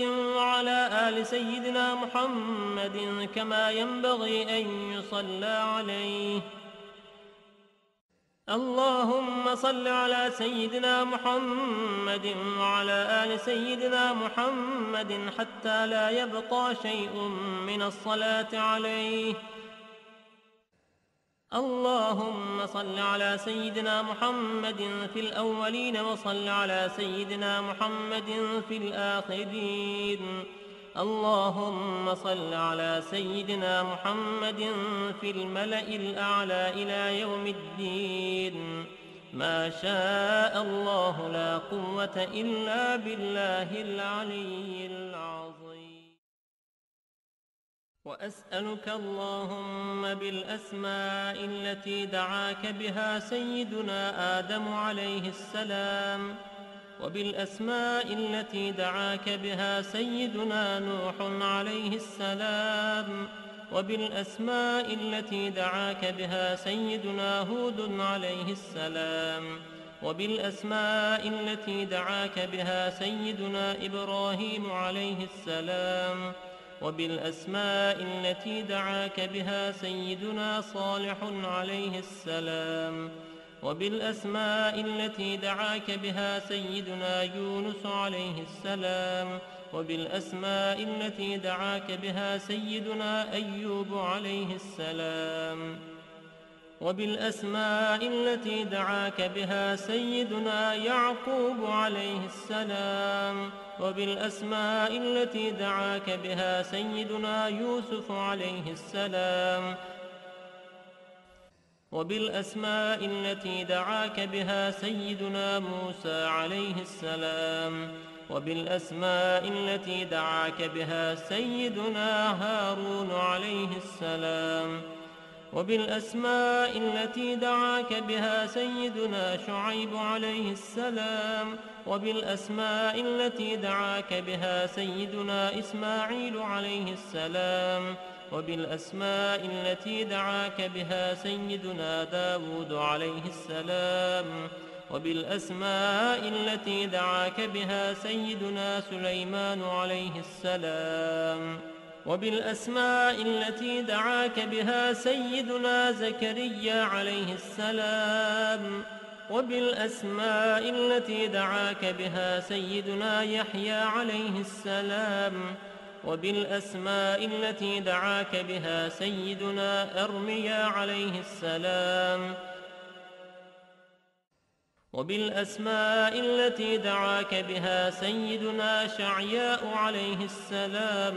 وعلى آل سيدنا محمد كما ينبغي أن يصلى عليه. اللهم صل على سيدنا محمد وعلى آل سيدنا محمد حتى لا يبقى شيء من الصلاة عليه. اللهم صل على سيدنا محمد في الأولين وصل على سيدنا محمد في الآخرين. اللهم صل على سيدنا محمد في الملأ الأعلى إلى يوم الدين. ما شاء الله لا قوة إلا بالله العلي العظيم. وأسألك اللهم بالأسماء التي دعاك بها سيدنا آدم عليه السلام، وبالأسماء التي دعاك بها سيدنا نوح عليه السلام، وبالأسماء التي دعاك بها سيدنا هود عليه السلام، وبالأسماء التي دعاك بها سيدنا إبراهيم عليه السلام، وبالأسماء التي دعاك بها سيدنا صالح عليه السلام، وبالأسماء التي دعاك بها سيدنا يونس عليه السلام، وبالأسماء التي دعاك بها سيدنا أيوب عليه السلام، وبالأسماء التي دعاك بها سيدنا يعقوب عليه السلام، وبالأسماء التي دعاك بها سيدنا يوسف عليه السلام، وبالأسماء التي دعاك بها سيدنا موسى عليه السلام، وبالأسماء التي دعاك بها سيدنا هارون عليه السلام، وبالأسماء التي دعاك بها سيدنا شعيب عليه السلام، وبالأسماء التي دعاك بها سيدنا إسماعيل عليه السلام، وبالأسماء التي دعاك بها سيدنا داود عليه السلام، وبالأسماء التي دعاك بها سيدنا سليمان عليه السلام، وبالأسماء التي دعاك بها سيدنا زكريا عليه السلام، وبالأسماء التي دعاك بها سيدنا يحيى عليه السلام، وبالأسماء التي دعاك بها سيدنا أرميا عليه السلام، وبالأسماء التي دعاك بها سيدنا شعياء عليه السلام،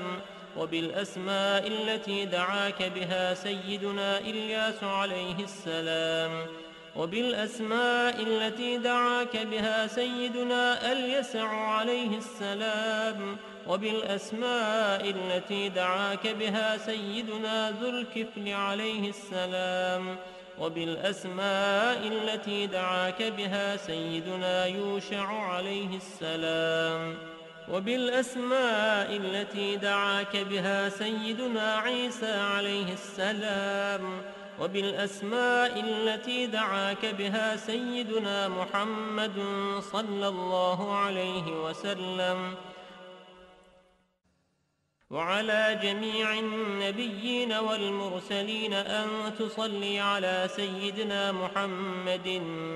وبالأسماء التي دعاك بها سيدنا إلياس عليه السلام، وبالأسماء التي دعاك بها سيدنا اليسع عليه السلام، وبالأسماء التي دعاك بها سيدنا ذو الكفل عليه السلام، وبالأسماء التي دعاك بها سيدنا يوشع عليه السلام، وبالأسماء التي دعاك بها سيدنا عيسى عليه السلام، وبالأسماء التي دعاك بها سيدنا محمد صلى الله عليه وسلم، وعلى جميع النبيين والمرسلين أن تصلي على سيدنا محمد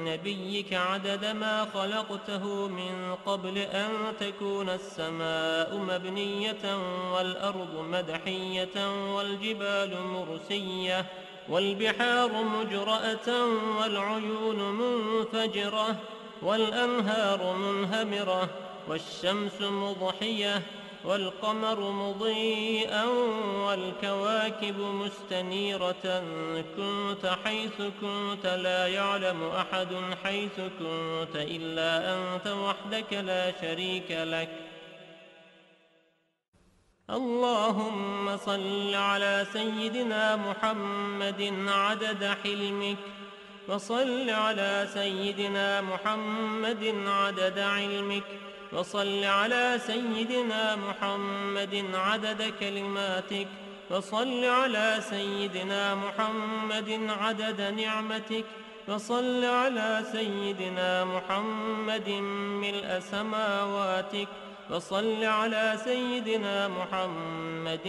نبيك عدد ما خلقته من قبل أن تكون السماء مبنية والأرض مدحية والجبال مرسية والبحار مجرأة والعيون منفجرة والأنهار منهمرة والشمس مضحية والقمر مضيئا والكواكب مستنيرة. كنت حيث كنت لا يعلم أحد حيث كنت إلا أنت وحدك لا شريك لك. اللهم صل على سيدنا محمد عدد حلمك، وصل على سيدنا محمد عدد علمك، وصل على سيدنا محمد عدد كلماتك، وصل على سيدنا محمد عدد نعمتك، وصل على سيدنا محمد ملء سماواتك، وصل على سيدنا محمد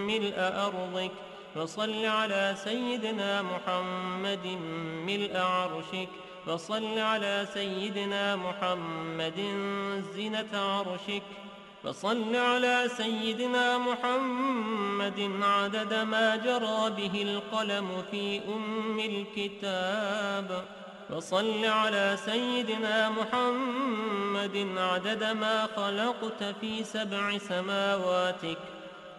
ملء أرضك، وصل على سيدنا محمد ملء عرشك، وصل على سيدنا محمد زينة عرشك، وصل على سيدنا محمد عدد ما جرى به القلم في الكتاب، وصل على سيدنا محمد عدد ما خلقت في 7 سماواتك،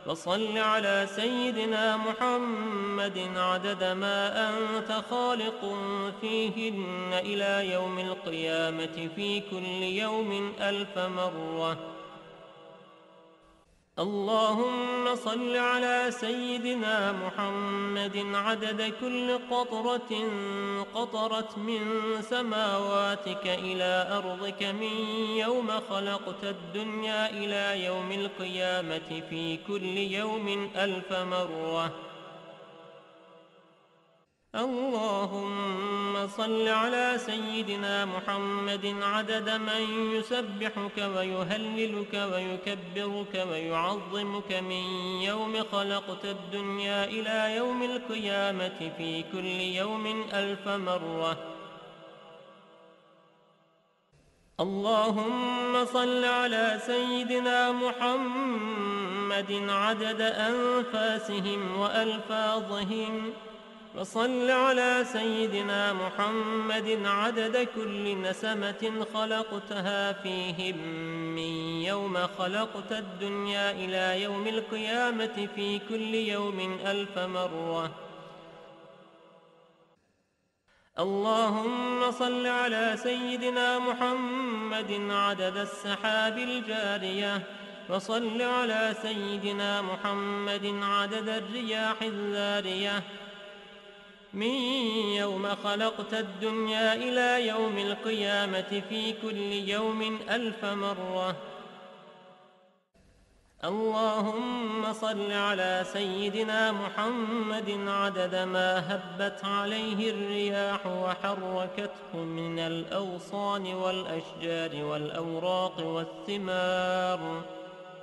وصل على سيدنا محمد عدد ما أنت خالق فيهن إلى يوم القيامة في كل يوم 1000 مرة. اللهم صل على سيدنا محمد عدد كل قطرة قطرت من سماواتك إلى أرضك من يوم خلقت الدنيا إلى يوم القيامة في كل يوم 1000 مرة. اللهم صل على سيدنا محمد عدد من يسبحك ويهللك ويكبرك ويعظمك من يوم خلقت الدنيا إلى يوم القيامة في كل يوم 1000 مرة. اللهم صل على سيدنا محمد عدد أنفاسهم وألفاظهم، وصل على سيدنا محمد عدد كل نسمة خلقتها فيهم من يوم خلقت الدنيا إلى يوم القيامة في كل يوم 1000 مرة. اللهم صل على سيدنا محمد عدد السحاب الجارية، وصل على سيدنا محمد عدد الرياح الذارية من يوم خلقت الدنيا إلى يوم القيامة في كل يوم 1000 مرة. اللهم صل على سيدنا محمد عدد ما هبت عليه الرياح وحركته من الأغصان والأشجار والأوراق والثمار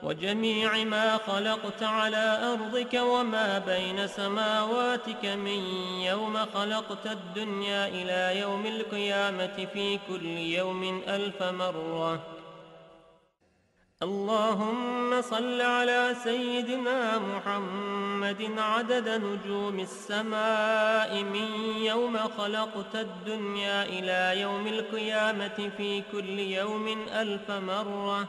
وجميع ما خلقت على أرضك وما بين سماواتك من يوم خلقت الدنيا إلى يوم القيامة في كل يوم 1000 مرة. اللهم صل على سيدنا محمد عدد نجوم السماء من يوم خلقت الدنيا إلى يوم القيامة في كل يوم 1000 مرة.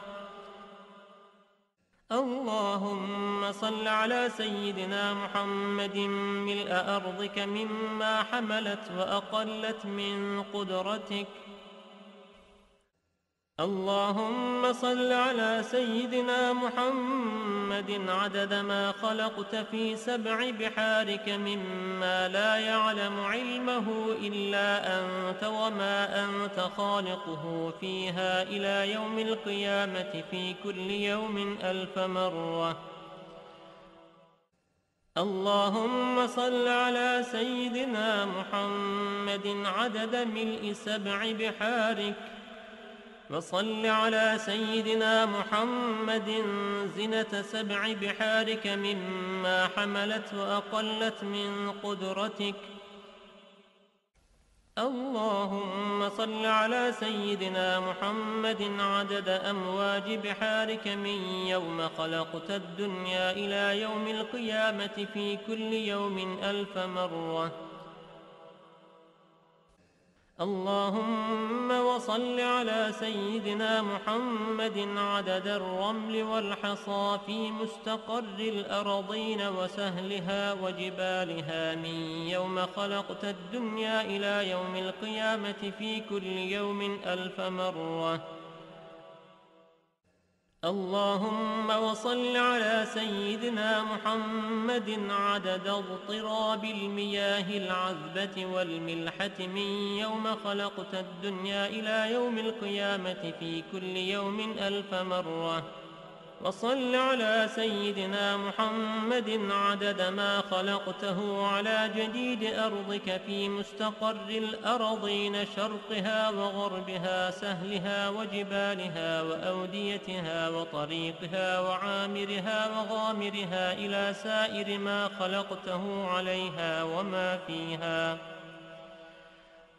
اللهم صل على سيدنا محمد ملء أرضك مما حملت وأقلت من قدرتك. اللهم صل على سيدنا محمد عدد ما خلقت في 7 بحارك مما لا يعلم علمه إلا أنت وما أنت خالقه فيها إلى يوم القيامة في كل يوم 1000 مرة. اللهم صل على سيدنا محمد عدد ملء 7 بحارك، وصل على سيدنا محمد زنة 7 بحارك مما حملت وأقلت من قدرتك. اللهم صل على سيدنا محمد عدد أمواج بحارك من يوم خلقت الدنيا إلى يوم القيامة في كل يوم 1000 مرة. اللهم وصل على سيدنا محمد عدد الرمل والحصى في مستقر الأرضين وسهلها وجبالها من يوم خلقت الدنيا إلى يوم القيامة في كل يوم 1000 مرة. اللهم وصل على سيدنا محمد عدد اضطراب المياه العذبة والملحة من يوم خلقت الدنيا إلى يوم القيامة في كل يوم 1000 مرة. وصل على سيدنا محمد عدد ما خلقته على جديد أرضك في مستقر الأرضين شرقها وغربها سهلها وجبالها وأوديتها وطريقها وعامرها وغامرها إلى سائر ما خلقته عليها وما فيها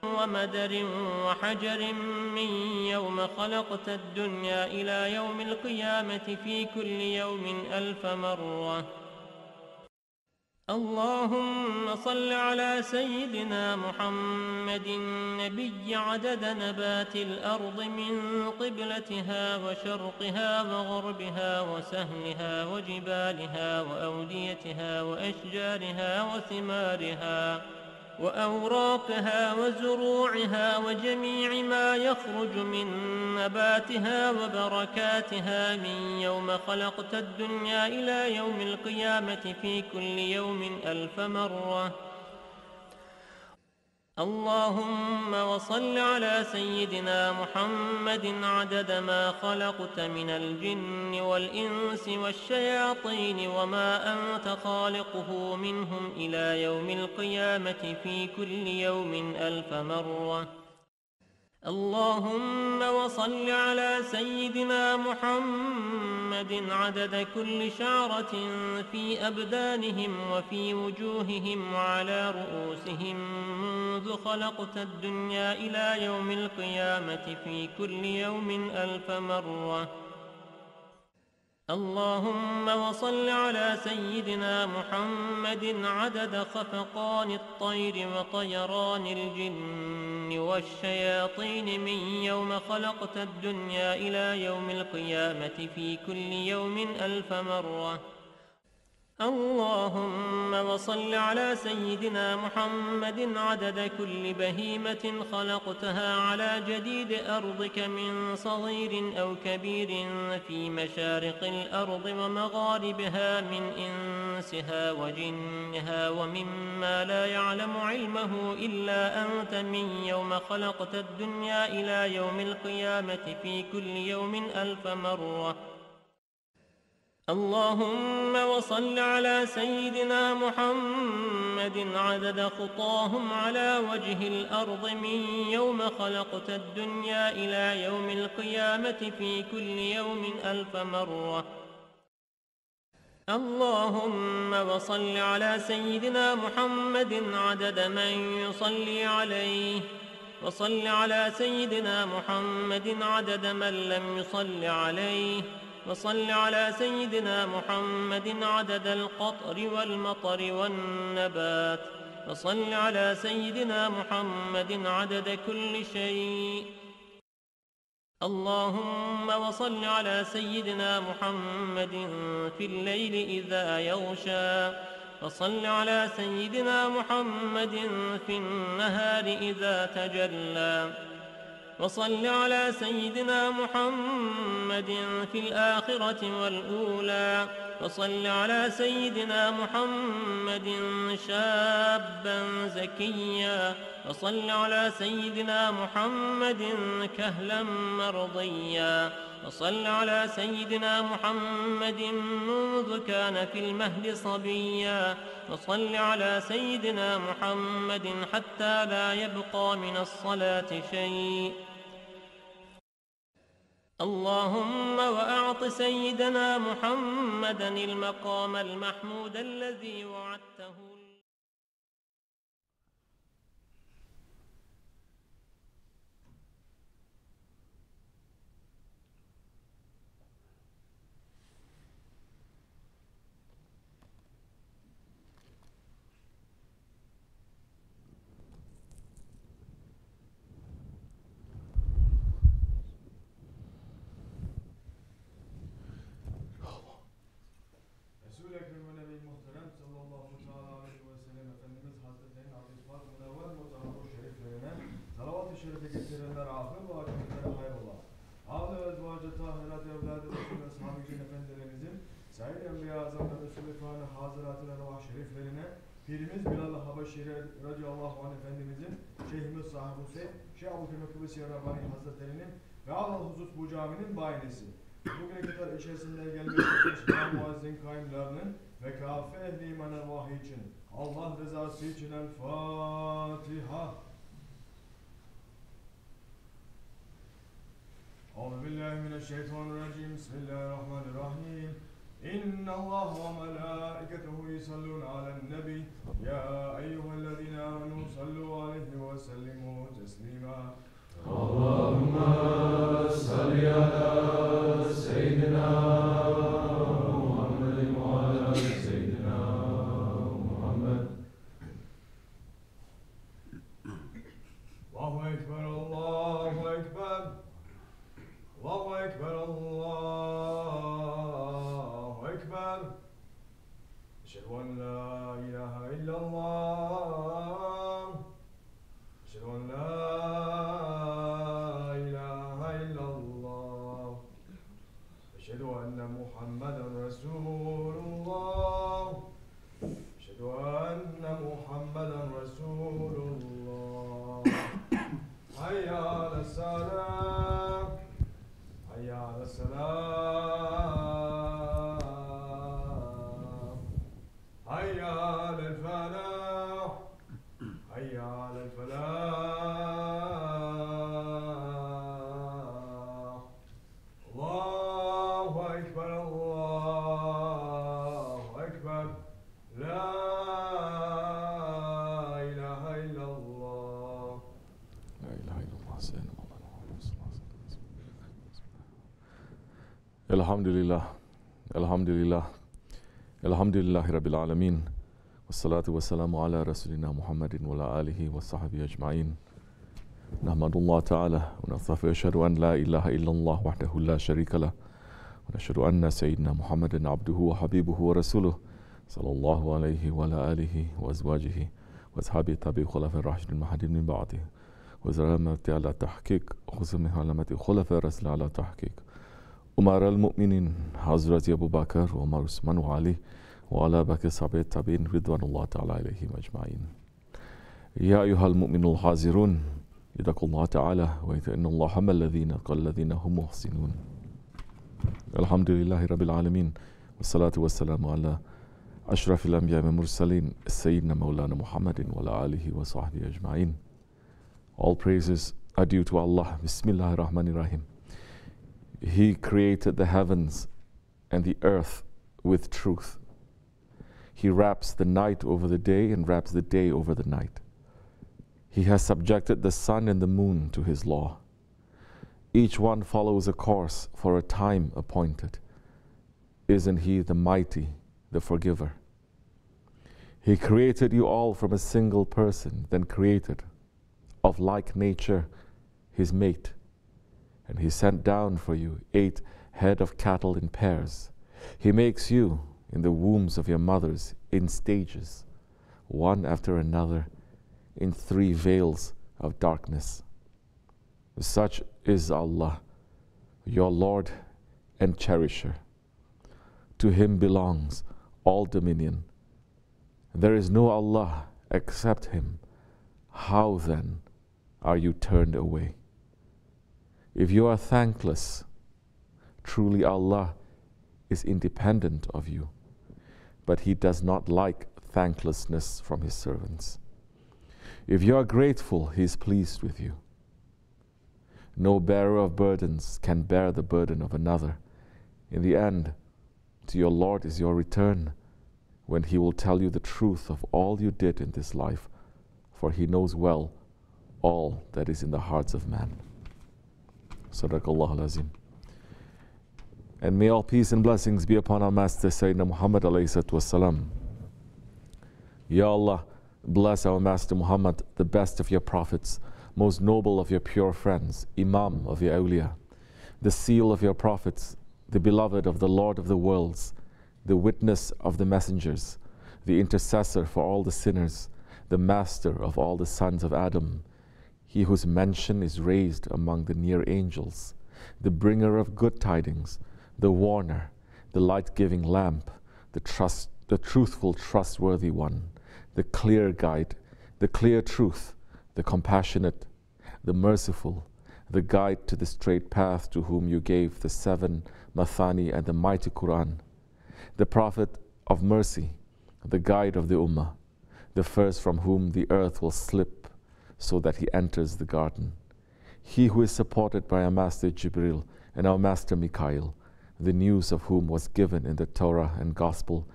ومدر وحجر من يوم خلقت الدنيا إلى يوم القيامة في كل يوم 1000 مرة. اللهم صل على سيدنا محمد النبي عدد نبات الأرض من قبلتها وشرقها وغربها وسهلها وجبالها وأوديتها وأشجارها وثمارها وأوراقها وزروعها وجميع ما يخرج من نباتها وبركاتها من يوم خلقت الدنيا إلى يوم القيامة في كل يوم 1000 مرة. اللهم وصل على سيدنا محمد عدد ما خلقت من الجن والإنس والشياطين وما أنت خالقه منهم إلى يوم القيامة في كل يوم 1000 مرة. اللهم وصل على سيدنا محمد عدد كل شعرة في أبدانهم وفي وجوههم وعلى رؤوسهم منذ خلقت الدنيا إلى يوم القيامة في كل يوم 1000 مرة. اللهم وصل على سيدنا محمد عدد خفقان الطير وطيران الجن والشياطين من يوم خلقت الدنيا إلى يوم القيامة في كل يوم 1000 مرة. اللهم وصل على سيدنا محمد عدد كل بهيمة خلقتها على جديد أرضك من صغير أو كبير في مشارق الأرض ومغاربها من إنسها وجنها ومما لا يعلم علمه إلا أنت من يوم خلقت الدنيا إلى يوم القيامة في كل يوم 1000 مرة. اللهم وصل على سيدنا محمد عدد خطاهم على وجه الأرض من يوم خلقت الدنيا إلى يوم القيامة في كل يوم 1000 مرة. اللهم وصل على سيدنا محمد عدد من يصلي عليه وصل على سيدنا محمد عدد من لم يصل عليه وصل على سيدنا محمد عدد القطر والمطر والنبات وصل على سيدنا محمد عدد كل شيء. اللهم وصل على سيدنا محمد في الليل إذا يغشى وصل على سيدنا محمد في النهار إذا تجلى وصل على سيدنا محمد في الآخرة والأولى وصل على سيدنا محمد شابا زكيا وصل على سيدنا محمد كهلا مرضيا وصل على سيدنا محمد منذ كان في المهد صبيا وصل على سيدنا محمد حتى لا يبقى من الصلاة شيء. اللهم وأعط سيدنا محمدا المقام المحمود الذي وعدته. şerefe getirenler ahir ve acemitlere hayrola. Âle ve ezvâce tahirat evlâd-ı Resul ve Ashab-ı Efendilerimizin Said Enbiya Azam ve Resul-i Fâne hazıratı ve revâh şeriflerine Pirimiz Bilal-ı Habeşi radıyallahu anh Efendimizin Şeyhimiz Sahib Hüseyin Şeyh Abdülhamid Kıbrıs Rabbani Hazretleri'nin ve Allah husus bu caminin bayinesi bugüne kadar içerisinde gelmiş geçmiş muazzin kayımlarının ve kâfe ehli iman ervahı için Allah rızası için El Fatiha. Euzubillahimineşşeytanirracim. Bismillahirrahmanirrahim. إن الله وملائكته يصلون على النبي يا أيها الذين آمنوا صلوا عليه وسلموا تسليما اللهم صل على سيدنا محمد وعلى سيدنا محمد الله أكبر الله أكبر الله أكبر الله أكبر أشهد أن لا إله إلا الله أشهد أن لا إله إلا الله أشهد أن محمدا رسول الله أشهد أن محمدا رسول الله حي على الصلاة حي على الصلاة حي على الفلاح حي على الفلاح الله أكبر الله أكبر لا إله إلا الله لا إله إلا الله سيدنا مولانا محمد صلى الله عليه وسلم. Elhamdülillah, elhamdülillah, elhamdülillahi Rabbil alemin. Vessalatu vesselamu ala Resulina Muhammedin ve ala alihi ve sahbihi ecmain. Nahmadullah Teala ve nasta'firu eşhedü en la ilahe illallah vahdehu la şerike leh ve neşhedü enne seyyidina Muhammeden abduhu ve habibuhu ve resuluh sallallahu aleyhi ve ala alihi ve ezvacihi ve ashabihi tabi'i khulafa'ir raşidin mahdin min ba'dihi ve zerhameti ala tahkik huzumi halameti khulafa'ir rasul ala tahkik Umar el-Mu'minin Hazreti Ebu Bakır, Umar Osman ve Ali ve ala bakı sahabe tabi'in ridvanullah teala aleyhim ecmain. Ya eyyuhel mu'minul hazirun yadakullah teala ve ite'innallaha mellezine kallezine hum muhsinun. Elhamdülillahi Rabbil alemin ve salatu ve selamu ala aşrafil enbiya ve mursalin seyyidina Mevlana Muhammedin ve ala alihi ve sahbihi ecmain. All praises are due to Allah. Bismillahirrahmanirrahim. He created the heavens and the earth with truth. He wraps the night over the day and wraps the day over the night. He has subjected the sun and the moon to his law. Each one follows a course for a time appointed. Isn't he the mighty, the forgiver? He created you all from a single person, then created, of like nature, his mate. And he sent down for you 8 head of cattle in pairs. He makes you in the wombs of your mothers in stages, one after another, in 3 veils of darkness. Such is Allah, your Lord and Cherisher. To him belongs all dominion. There is no Allah except him. How then are you turned away? If you are thankless, truly Allah is independent of you, but he does not like thanklessness from his servants. If you are grateful, he is pleased with you. No bearer of burdens can bear the burden of another. In the end, to your Lord is your return, when he will tell you the truth of all you did in this life, for he knows well all that is in the hearts of man. Sadaqallahu al-Azim. And may all peace and blessings be upon our Master Sayyidina Muhammad alayhi salatu wassalam. Ya Allah, bless our Master Muhammad, the best of your prophets, most noble of your pure friends, Imam of your awliya, the seal of your prophets, the beloved of the Lord of the worlds, the witness of the messengers, the intercessor for all the sinners, the master of all the sons of Adam, he whose mention is raised among the near angels, the bringer of good tidings, the warner, the light-giving lamp, the truthful, trustworthy one, the clear guide, the clear truth, the compassionate, the merciful, the guide to the straight path, to whom you gave the 7 Mathani, and the mighty Quran, the Prophet of mercy, the guide of the Ummah, the first from whom the earth will slip so that he enters the garden. He who is supported by our Master Jibril and our Master Mikael, the news of whom was given in the Torah and Gospel,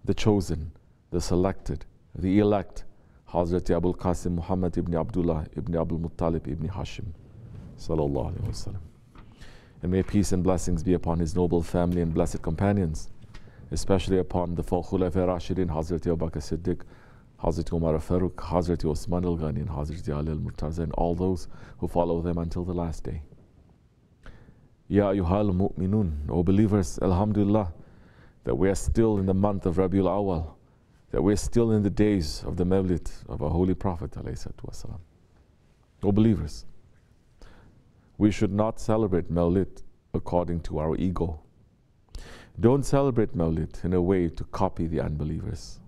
the chosen, the selected, the elect, Hazrat Abul Qasim Muhammad ibn Abdullah ibn Abdul Muttalib ibn Hashim, sallallahu alayhi wa sallam. And may peace and blessings be upon his noble family and blessed companions, especially upon the four Khulafa Rashidin, Hazrat Abu Bakr Siddiq, Hazrat Umar al-Faruq, Hazrat Osman al-Ghani, and Hazrat Ali al-Murtaza, and all those who follow them until the last day. Ya ayyuhal mu'minun, O believers, alhamdulillah, that we are still in the month of Rabiul Awal, that we are still in the days of the Mawlid of our Holy Prophet ﷺ. O believers, we should not celebrate Mawlid according to our ego. Don't celebrate Mawlid in a way to copy the unbelievers.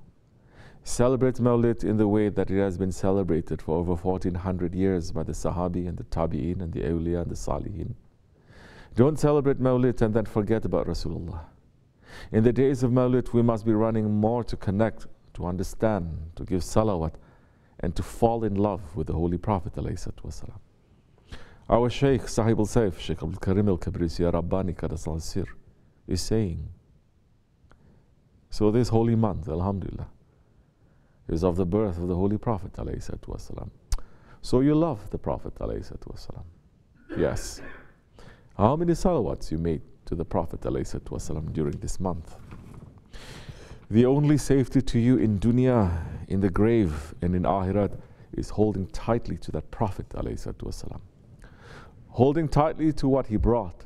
Celebrate Mawlid in the way that it has been celebrated for over 1400 years by the Sahabi and the Tabi'in and the Awliya and the Salihin. Don't celebrate Mawlid and then forget about Rasulullah. In the days of Mawlid, we must be running more to connect, to understand, to give salawat, and to fall in love with the Holy Prophet ﷺ. Our Shaykh, Sahib al-Saif, Shaykh Abdul Karim al-Kabrisi, Ya Rabbani Qadas al-Sir, is saying, so this holy month, alhamdulillah, is of the birth of the Holy Prophet ﷺ. So you love the Prophet ﷺ. Yes. How many salawats you made to the Prophet ﷺ during this month? The only safety to you in dunya, in the grave, and in akhirat is holding tightly to that Prophet ﷺ. Holding tightly to what he brought,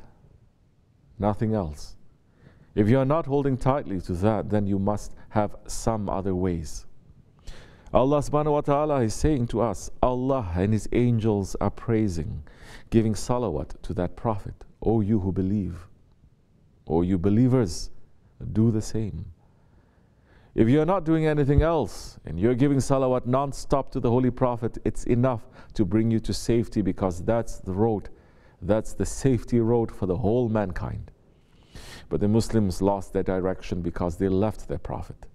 nothing else. If you are not holding tightly to that, then you must have some other ways. Allah subhanahu wa ta'ala is saying to us, Allah and His angels are praising, giving salawat to that Prophet. O you who believe, O you believers, do the same. If you are not doing anything else and you're giving salawat non-stop to the Holy Prophet, it's enough to bring you to safety, because that's the road, that's the safety road for the whole mankind. But the Muslims lost their direction because they left their Prophet.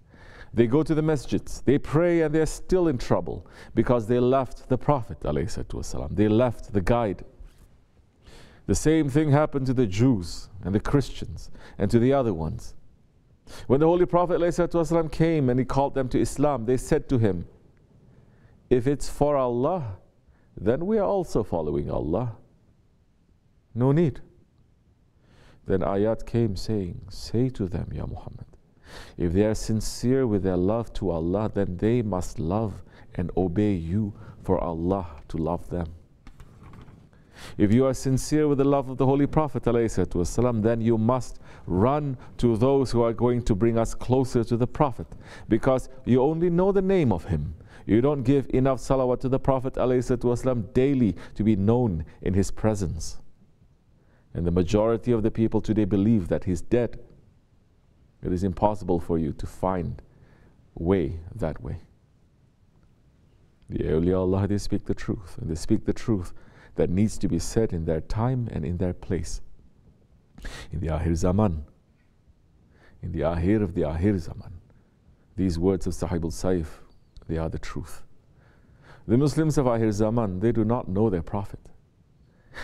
They go to the masjids, they pray, and they're still in trouble because they left the Prophet ﷺ. They left the guide. The same thing happened to the Jews and the Christians and to the other ones. When the Holy Prophet ﷺ came and he called them to Islam, they said to him, if it's for Allah, then we are also following Allah. No need. Then ayat came saying, say to them, Ya Muhammad, if they are sincere with their love to Allah, then they must love and obey you for Allah to love them. If you are sincere with the love of the Holy Prophet ﷺ, then you must run to those who are going to bring us closer to the Prophet, because you only know the name of him. You don't give enough salawat to the Prophet ﷺ daily to be known in his presence. And the majority of the people today believe that he's dead. It is impossible for you to find way that way. The awliya Allah, they speak the truth, and they speak the truth that needs to be said in their time and in their place. In the Akhir Zaman, in the Akhir of the Akhir Zaman, these words of Sahib al-Saif, they are the truth. The Muslims of Akhir Zaman, they do not know their Prophet,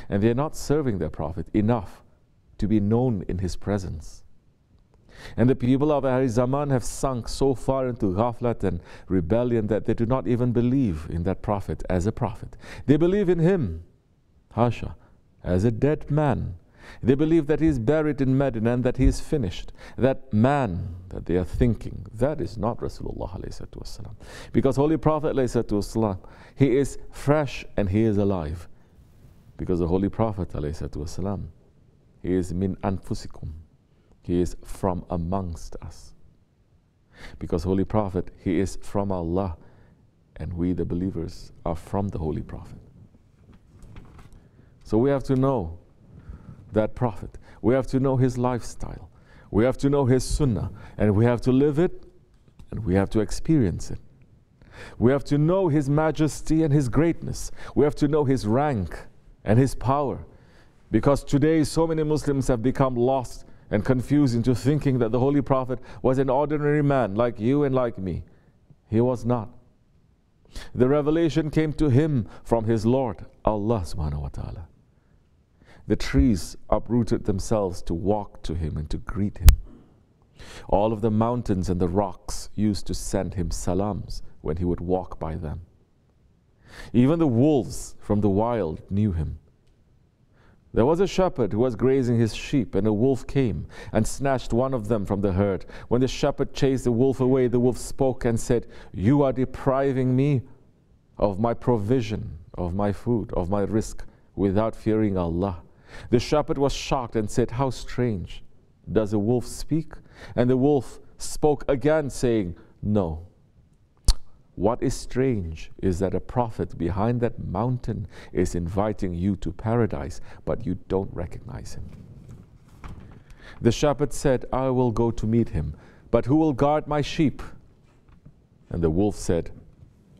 and they are not serving their Prophet enough to be known in his presence. And the people of Akhir Zaman have sunk so far into ghaflat and rebellion that they do not even believe in that Prophet as a Prophet. They believe in him, Hasha, as a dead man. They believe that he is buried in Medina and that he is finished. That man that they are thinking, that is not Rasulullah ﷺ. Because Holy Prophet ﷺ, he is fresh and he is alive. Because the Holy Prophet ﷺ, he is min anfusikum. He is from amongst us. Because Holy Prophet, he is from Allah, and we the believers are from the Holy Prophet. So we have to know that Prophet. We have to know his lifestyle. We have to know his sunnah, and we have to live it, and we have to experience it. We have to know his majesty and his greatness. We have to know his rank and his power. Because today so many Muslims have become lost and confused into thinking that the Holy Prophet was an ordinary man like you and like me. He was not. The revelation came to him from his Lord, Allah subhanahu wa ta'ala. The trees uprooted themselves to walk to him and to greet him. All of the mountains and the rocks used to send him salams when he would walk by them. Even the wolves from the wild knew him. There was a shepherd who was grazing his sheep, and a wolf came and snatched one of them from the herd. When the shepherd chased the wolf away, the wolf spoke and said, "You are depriving me of my provision, of my food, of my rizq, without fearing Allah." The shepherd was shocked and said, "How strange! Does a wolf speak?" And the wolf spoke again, saying, "No. What is strange is that a prophet behind that mountain is inviting you to paradise, but you don't recognize him." The shepherd said, "I will go to meet him, but who will guard my sheep?" And the wolf said,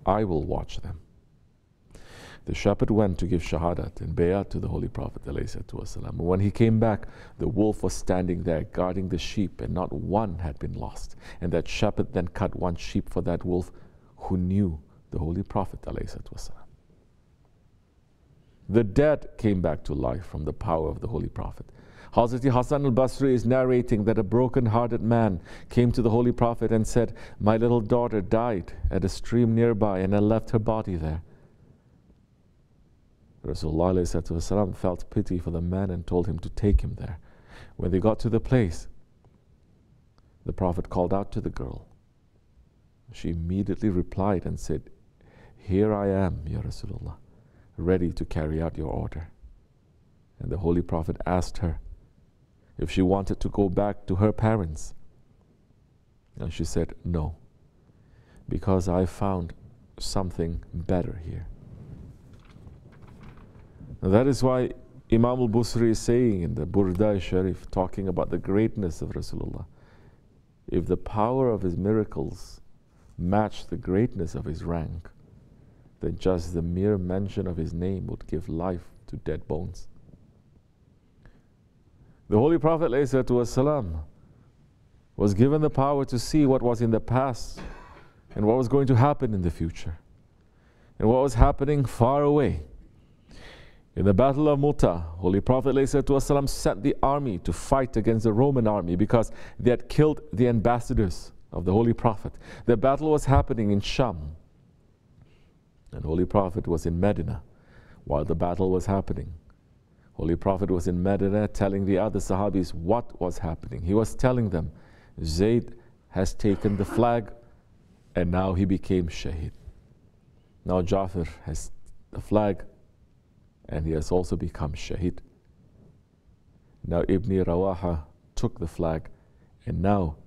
"I will watch them." The shepherd went to give shahadat and bayat to the Holy Prophet ﷺ. When he came back, the wolf was standing there guarding the sheep, and not one had been lost. And that shepherd then cut one sheep for that wolf, who knew the Holy Prophet ﷺ. The dead came back to life from the power of the Holy Prophet. Hazrat Hassan al-Basri is narrating that a broken-hearted man came to the Holy Prophet and said, "My little daughter died at a stream nearby, and I left her body there." Rasulullah ﷺ felt pity for the man and told him to take him there. When they got to the place, the Prophet called out to the girl. She immediately replied and said, "Here I am, Ya Rasulullah, ready to carry out your order." And the Holy Prophet asked her if she wanted to go back to her parents. And she said, "No, because I found something better here." And that is why Imam al-Busri is saying in the Burda Sharif, talking about the greatness of Rasulullah, if the power of his miracles match the greatness of his rank, then just the mere mention of his name would give life to dead bones. The Holy Prophet ﷺ was given the power to see what was in the past and what was going to happen in the future and what was happening far away. In the Battle of Mu'tah, Holy Prophet ﷺ sent the army to fight against the Roman army because they had killed the ambassadors of the Holy Prophet. The battle was happening in Sham, and Holy Prophet was in Medina while the battle was happening. Holy Prophet was in Medina telling the other Sahabis what was happening. He was telling them, Zayd has taken the flag and now he became Shaheed. Now Jafar has the flag and he has also become Shaheed. Now Ibn Rawaha took the flag and now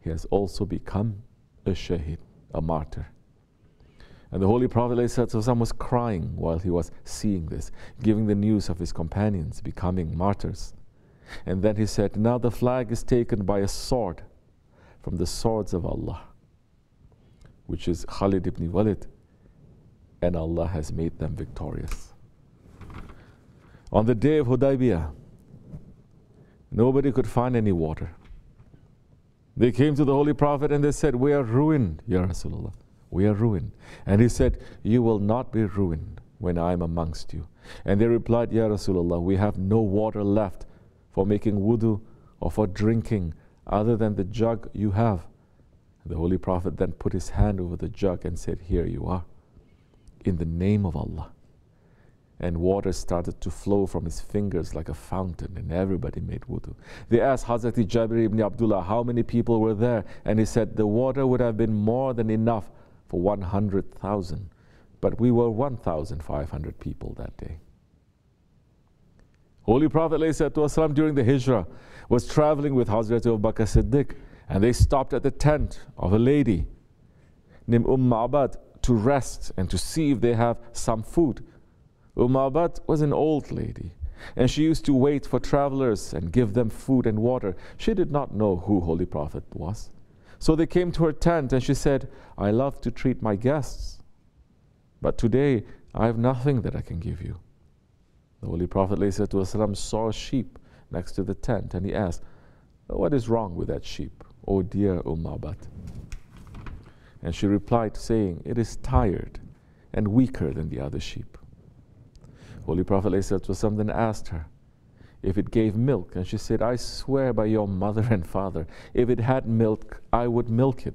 he has also become a Shaheed, a martyr. And the Holy Prophet ﷺ was crying while he was seeing this, giving the news of his companions becoming martyrs. And then he said, now the flag is taken by a sword from the swords of Allah, which is Khalid ibn Walid, and Allah has made them victorious. On the day of Hudaybiyah, nobody could find any water. They came to the Holy Prophet and they said, we are ruined, Ya Rasulullah. We are ruined. And he said, you will not be ruined when I am amongst you. And they replied, Ya Rasulullah, we have no water left for making wudu or for drinking other than the jug you have. The Holy Prophet then put his hand over the jug and said, here you are, in the name of Allah. And water started to flow from his fingers like a fountain, and everybody made wudu. They asked Hazrat Jabir ibn Abdullah how many people were there, and he said the water would have been more than enough for 100,000, but we were 1,500 people that day. Holy Prophet ﷺ during the Hijrah was traveling with Hazrat Abu Bakr Siddiq, and they stopped at the tent of a lady named Ma'bad to rest and to see if they have some food. Ma'bad was an old lady, and she used to wait for travelers and give them food and water. She did not know who Holy Prophet was. So they came to her tent and she said, I love to treat my guests, but today I have nothing that I can give you. The Holy Prophet ﷺ saw a sheep next to the tent and he asked, what is wrong with that sheep, O dear Ma'bad? And she replied, saying, it is tired and weaker than the other sheep. Holy Prophet ﷺ then asked her if it gave milk, and she said, I swear by your mother and father, if it had milk, I would milk it.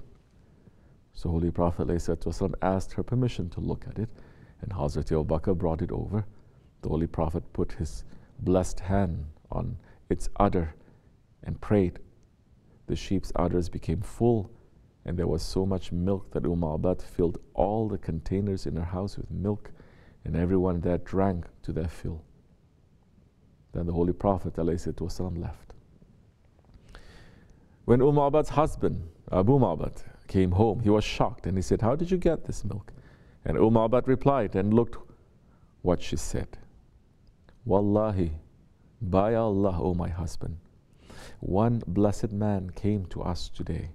So Holy Prophet ﷺ asked her permission to look at it, and Hazrat Abu Bakr brought it over. The Holy Prophet put his blessed hand on its udder and prayed. The sheep's udders became full, and there was so much milk that Ma'bad filled all the containers in her house with milk, and everyone there drank to their fill. Then the Holy Prophet ﷺ left. When Ma'bad's husband, Abu Ma'bad, came home, he was shocked, and he said, how did you get this milk? And Ma'bad replied, and looked what she said. Wallahi, by Allah, O my husband, one blessed man came to us today.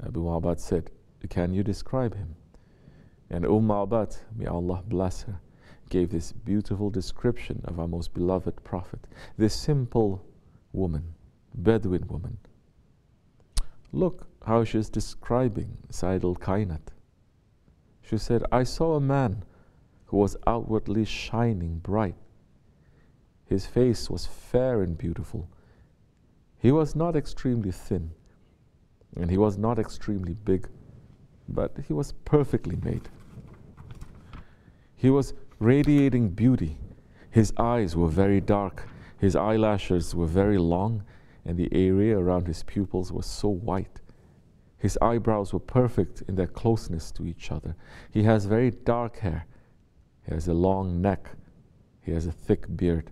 Abu Ma'bad said, can you describe him? And Ma'bad, may Allah bless her, gave this beautiful description of our most beloved Prophet, this simple woman, Bedouin woman. Look how she is describing Sayyid al-Kainat. She said, I saw a man who was outwardly shining bright. His face was fair and beautiful. He was not extremely thin, and he was not extremely big, but he was perfectly made. He was radiating beauty. His eyes were very dark, his eyelashes were very long, and the area around his pupils was so white. His eyebrows were perfect in their closeness to each other. He has very dark hair. He has a long neck. He has a thick beard.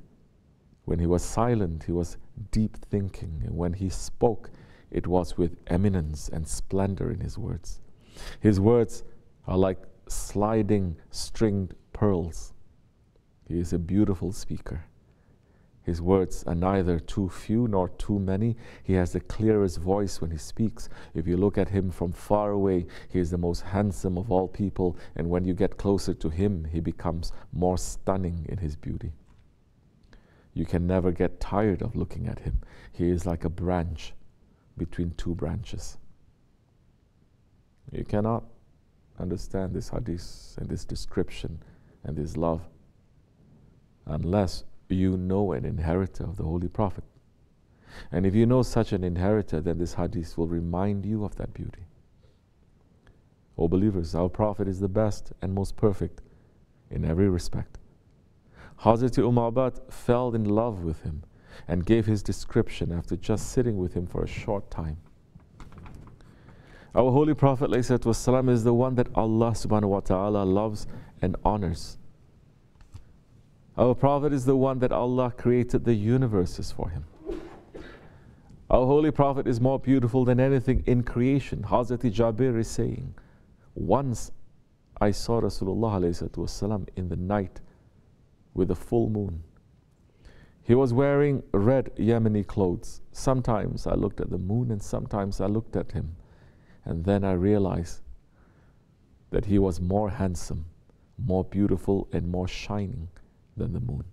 When he was silent, he was deep thinking, and when he spoke, it was with eminence and splendor in his words. His words are like sliding stringed pearls. He is a beautiful speaker. His words are neither too few nor too many. He has the clearest voice when he speaks. If you look at him from far away, he is the most handsome of all people, and when you get closer to him, he becomes more stunning in his beauty. You can never get tired of looking at him. He is like a branch between two branches. You cannot understand this hadith and this description and this love unless you know an inheritor of the Holy Prophet. And if you know such an inheritor, then this hadith will remind you of that beauty. O believers, our Prophet is the best and most perfect in every respect. Hazrat Ma'bad fell in love with him and gave his description after just sitting with him for a short time. Our Holy Prophet ﷺ is the one that Allah subhanahu wa ta'ala loves and honors. Our Prophet is the one that Allah created the universes for him. Our Holy Prophet is more beautiful than anything in creation. Hazrat Jabir is saying, once I saw Rasulullah ﷺ in the night with a full moon. He was wearing red Yemeni clothes. Sometimes I looked at the moon and sometimes I looked at him. And then I realized that he was more handsome, more beautiful, and more shining than the moon.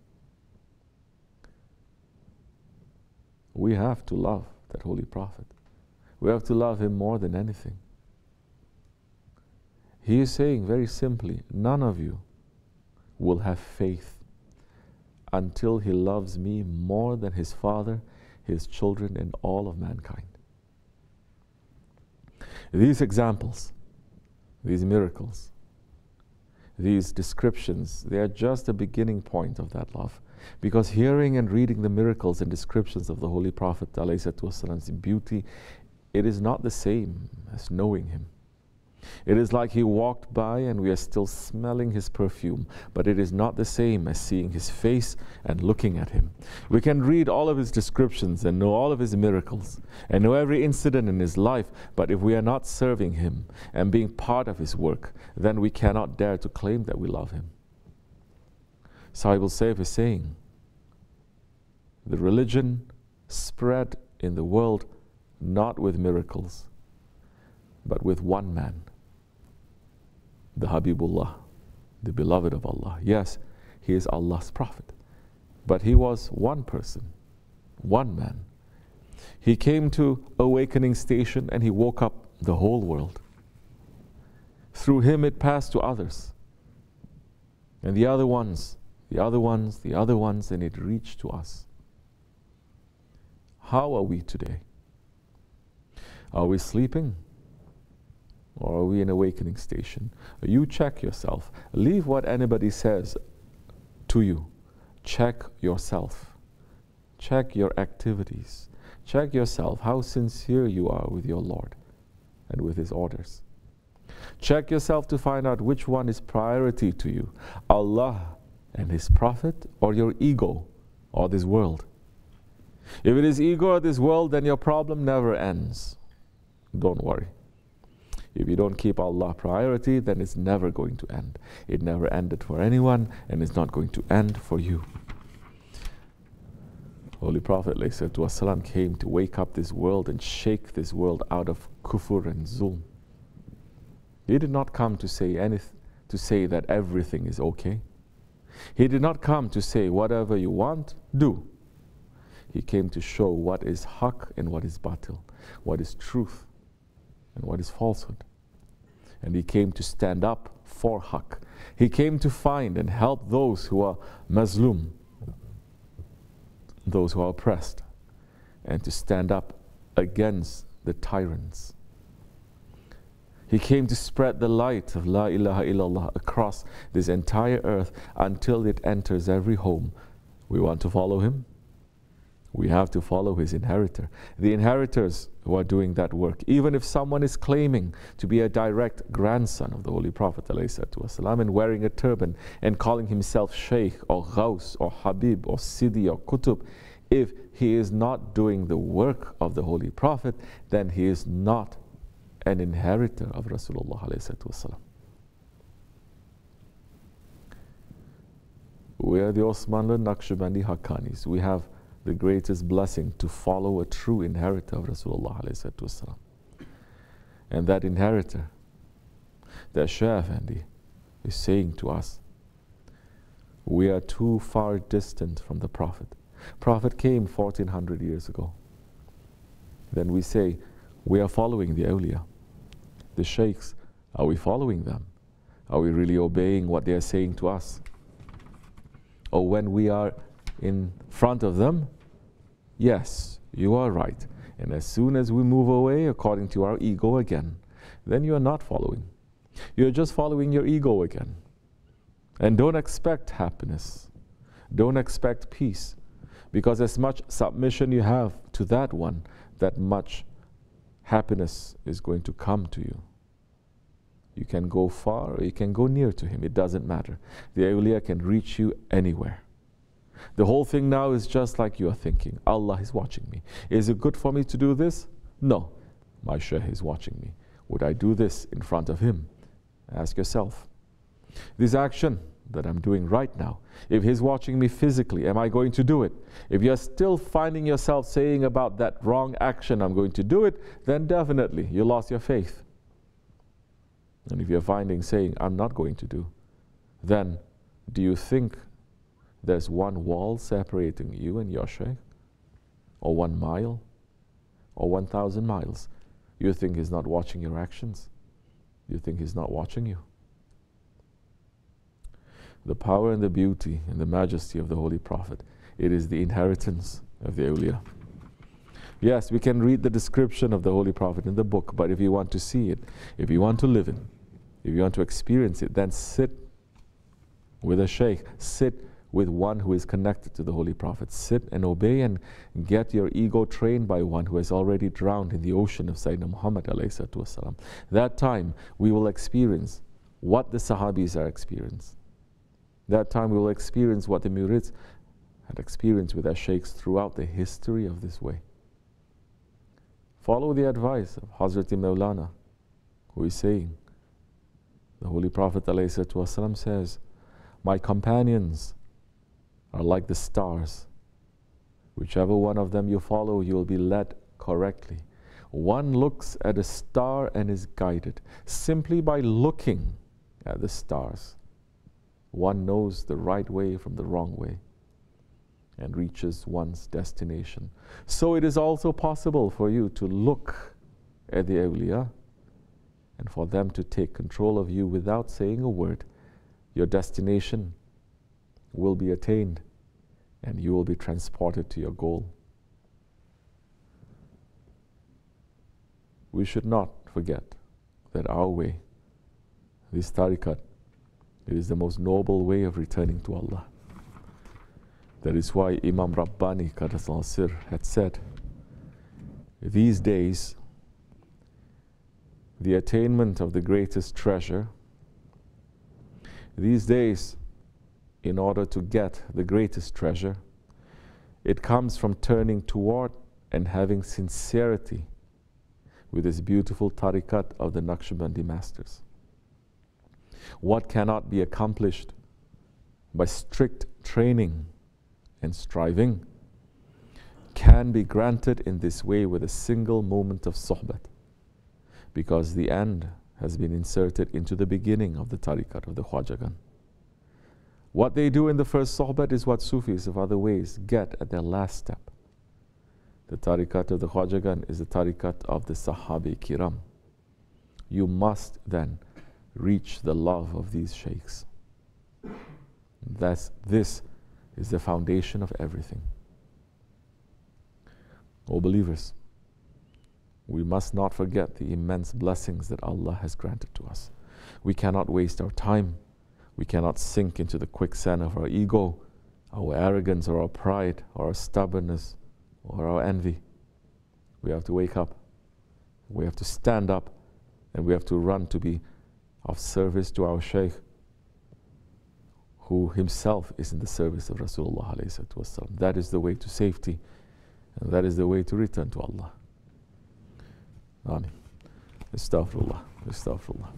We have to love that Holy Prophet. We have to love him more than anything. He is saying very simply, none of you will have faith until he loves me more than his father, his children, and all of mankind. These examples, these miracles, these descriptions, they are just the beginning point of that love. Because hearing and reading the miracles and descriptions of the Holy Prophet ﷺ's beauty, it is not the same as knowing him. It is like he walked by and we are still smelling his perfume, but it is not the same as seeing his face and looking at him. We can read all of his descriptions and know all of his miracles and know every incident in his life, but if we are not serving him and being part of his work, then we cannot dare to claim that we love him. Sahib al-Sayf is saying, the religion spread in the world not with miracles, but with one man, the Habibullah, the beloved of Allah. Yes, he is Allah's Prophet, but he was one person, one man. He came to awakening station and he woke up the whole world. Through him it passed to others. And the other ones, and it reached to us. How are we today? Are we sleeping? Or are we in awakening station? You check yourself. Leave what anybody says to you. Check yourself. Check your activities. Check yourself how sincere you are with your Lord and with His orders. Check yourself to find out which one is priority to you, Allah and His Prophet, or your ego or this world. If it is ego or this world, then your problem never ends. Don't worry. If you don't keep Allah priority, then it's never going to end. It never ended for anyone, and it's not going to end for you. Holy Prophet ﷺ came to wake up this world and shake this world out of kufr and zulm. He did not come to say anything, to say that everything is okay. He did not come to say whatever you want, do. He came to show what is haqq and what is batil, what is truth and what is falsehood. And he came to stand up for haqq. He came to find and help those who are mazlum, those who are oppressed, and to stand up against the tyrants. He came to spread the light of La ilaha illallah across this entire earth until it enters every home. We want to follow him. We have to follow his inheritor. The inheritors who are doing that work, even if someone is claiming to be a direct grandson of the Holy Prophet ﷺ and wearing a turban and calling himself Shaykh or Ghaus or Habib or Sidi or Qutub, if he is not doing the work of the Holy Prophet, then he is not an inheritor of Rasulullah ﷺ. We are the Osmanlı, Naksibendi, Hakkanis. We have the greatest blessing to follow a true inheritor of Rasulullah ﷺ. And that inheritor, that Shaykh Effendi, is saying to us, we are too far distant from the Prophet. Prophet came 1400 years ago. Then we say, we are following the awliya. The sheikhs, are we following them? Are we really obeying what they are saying to us? Or when we are in front of them, yes, you are right. And as soon as we move away according to our ego again, then you are not following. You're just following your ego again. And don't expect happiness. Don't expect peace. Because as much submission you have to that one, that much happiness is going to come to you. You can go far or you can go near to him. It doesn't matter. The awliya can reach you anywhere. The whole thing now is just like you are thinking. Allah is watching me. Is it good for me to do this? No. My Shaykh is watching me. Would I do this in front of him? Ask yourself. This action that I'm doing right now, if he's watching me physically, am I going to do it? If you're still finding yourself saying about that wrong action, I'm going to do it, then definitely you lost your faith. And if you're finding saying, I'm not going to do, then do you think there's one wall separating you and your Shaykh? Or 1 mile? Or 1,000 miles? You think he's not watching your actions? You think he's not watching you? The power and the beauty and the majesty of the Holy Prophet, it is the inheritance of the awliya. Yes, we can read the description of the Holy Prophet in the book, but if you want to see it, if you want to live it, if you want to experience it, then sit with a Shaykh, sit with one who is connected to the Holy Prophet. Sit and obey and get your ego trained by one who has already drowned in the ocean of Sayyidina Muhammad ﷺ. That time we will experience what the Sahabis are experiencing. That time we will experience what the Murids had experienced with their Shaykhs throughout the history of this way. Follow the advice of Hazrati Mawlana, who is saying, the Holy Prophet ﷺ says, my companions are like the stars. Whichever one of them you follow, you will be led correctly. One looks at a star and is guided. Simply by looking at the stars, one knows the right way from the wrong way. and reaches one's destination. So it is also possible for you to look at the awliya and for them to take control of you without saying a word. Your destination will be attained and you will be transported to your goal. We should not forget that our way, this tariqat, it is the most noble way of returning to Allah. That is why Imam Rabbani Qaddas Sir had said, these days, the attainment of the greatest treasure, these days, in order to get the greatest treasure, it comes from turning toward and having sincerity with this beautiful tariqat of the Nakshibendi masters. What cannot be accomplished by strict training and striving can be granted in this way with a single moment of sohbat, because the end has been inserted into the beginning of the tariqat of the Khwajagan. What they do in the first sohbat is what Sufis of other ways get at their last step. The tariqat of the Khwajagan is the tariqat of the Sahabi Kiram. You must then reach the love of these sheikhs. This is the foundation of everything. O believers, we must not forget the immense blessings that Allah has granted to us. We cannot waste our time. We cannot sink into the quicksand of our ego, our arrogance, or our pride, or our stubbornness, or our envy. We have to wake up. We have to stand up, and we have to run to be of service to our Shaykh, who himself is in the service of Rasulullah alayhi wasallam. That is the way to safety, and that is the way to return to Allah. Amin. Astaghfirullah. Astaghfirullah.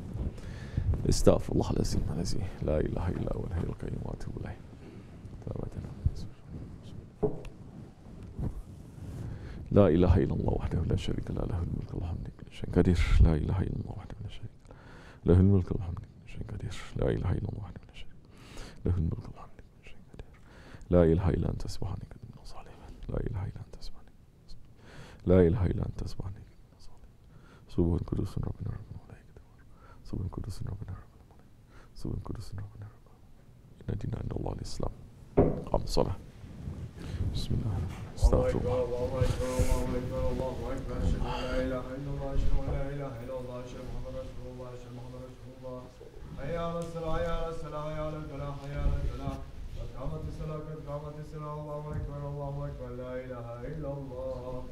Astaghfirullah al-azim al-azim. La ilaha illa huwa al-hayyul qayyum wa atubu ilayh. لا إله إلا الله وحده لا شريك له له الملك والحمد لله شيء قدير لا إله إلا الله وحده لا شريك له الملك والحمد لله شيء قدير لا إله إلا الله وحده لا شريك له الملك والحمد لله شيء قدير لا إله إلا أنت سبحانك إني كنت من الظالمين لا إله إلا أنت سبحانك لا إله إلا أنت سبحانك إني كنت من الظالمين سبحان قدوس ربنا رب الملائكة سبحان قدوس ربنا رب الملائكة سبحان قدوس ربنا رب الملائكة إن دين عند الله الإسلام قام الصلاة بسم الله استغفر الله الله أكبر الله أكبر الله أكبر أشهد أن لا إله إلا الله أشهد أن لا إله إلا الله أشهد محمد رسول الله أشهد محمد رسول الله حي على الصلاة حي على الصلاة حي على الفلاح حي على الفلاح قد قامت الصلاة قد قامت الصلاة الله أكبر لا إله إلا الله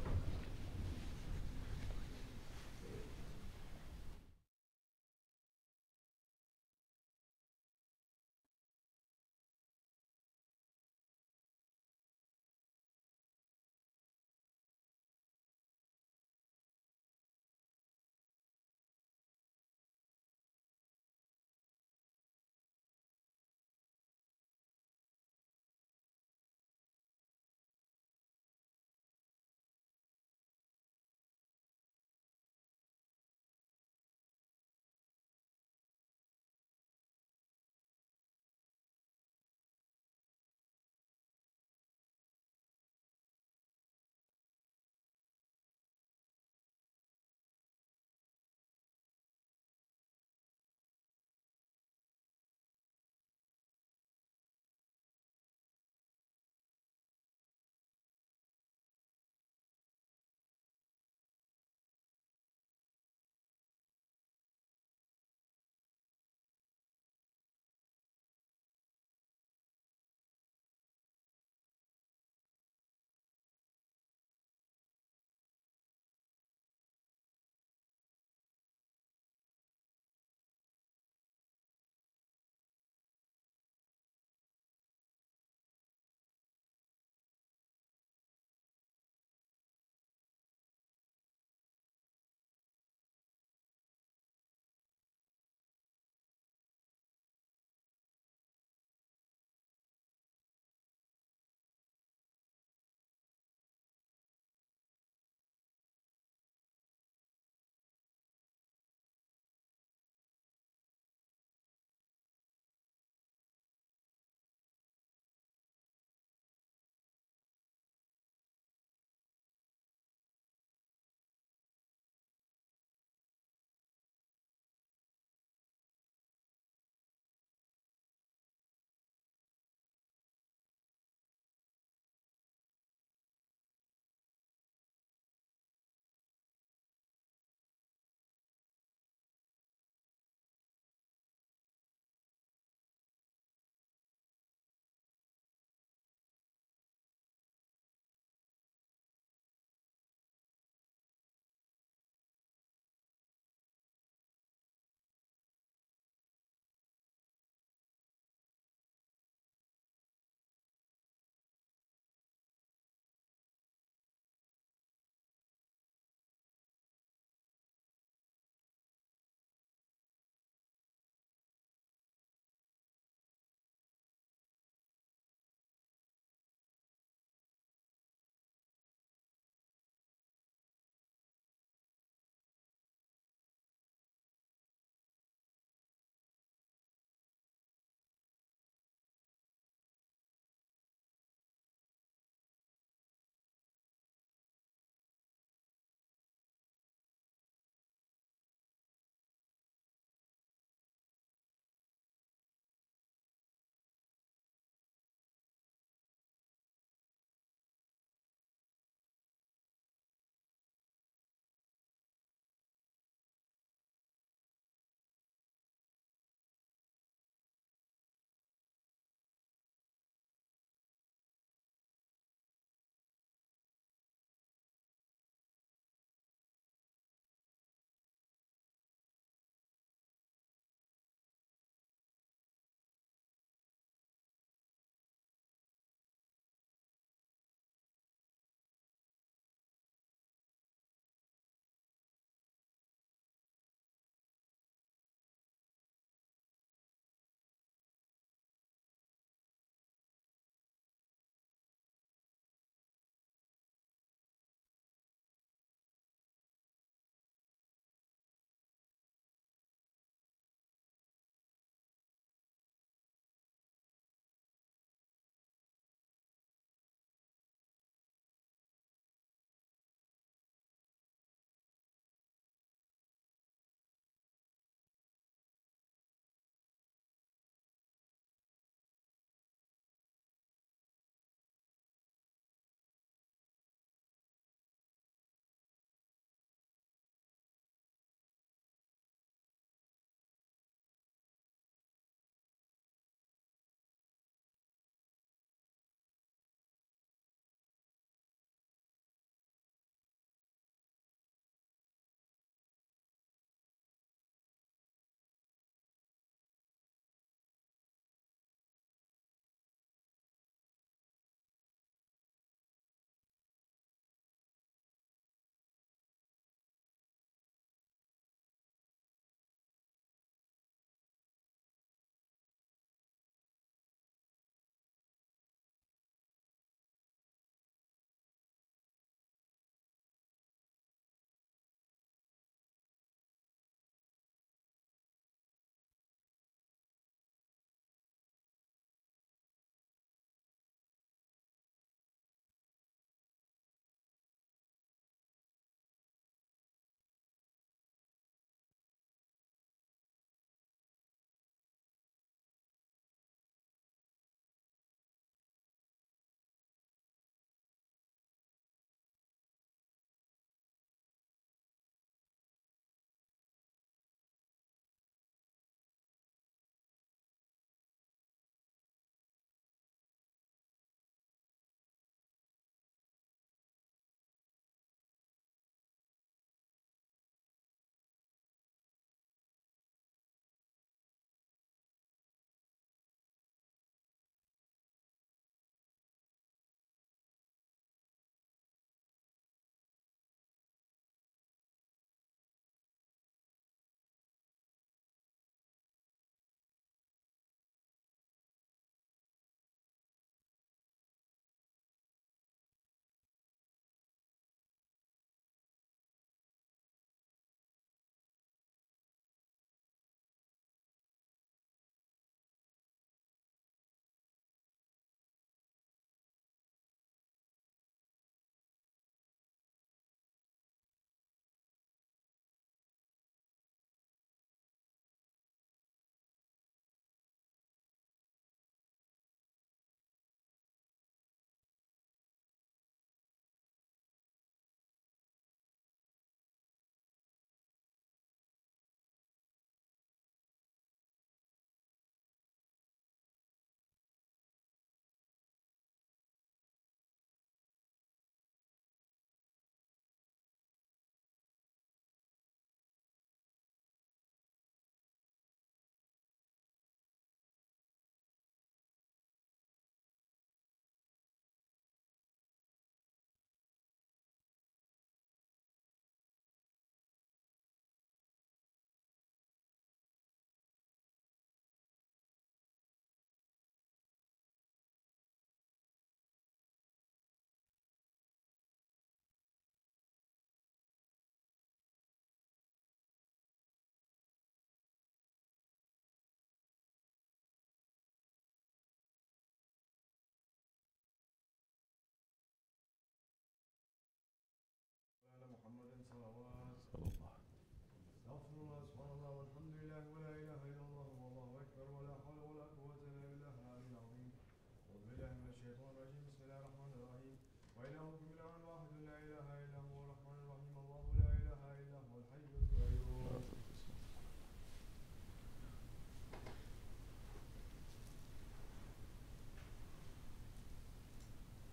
وإلهكم إله واحد لا إله إلا هو الرحمن الرحيم الله لا إله إلا هو الحي القيوم.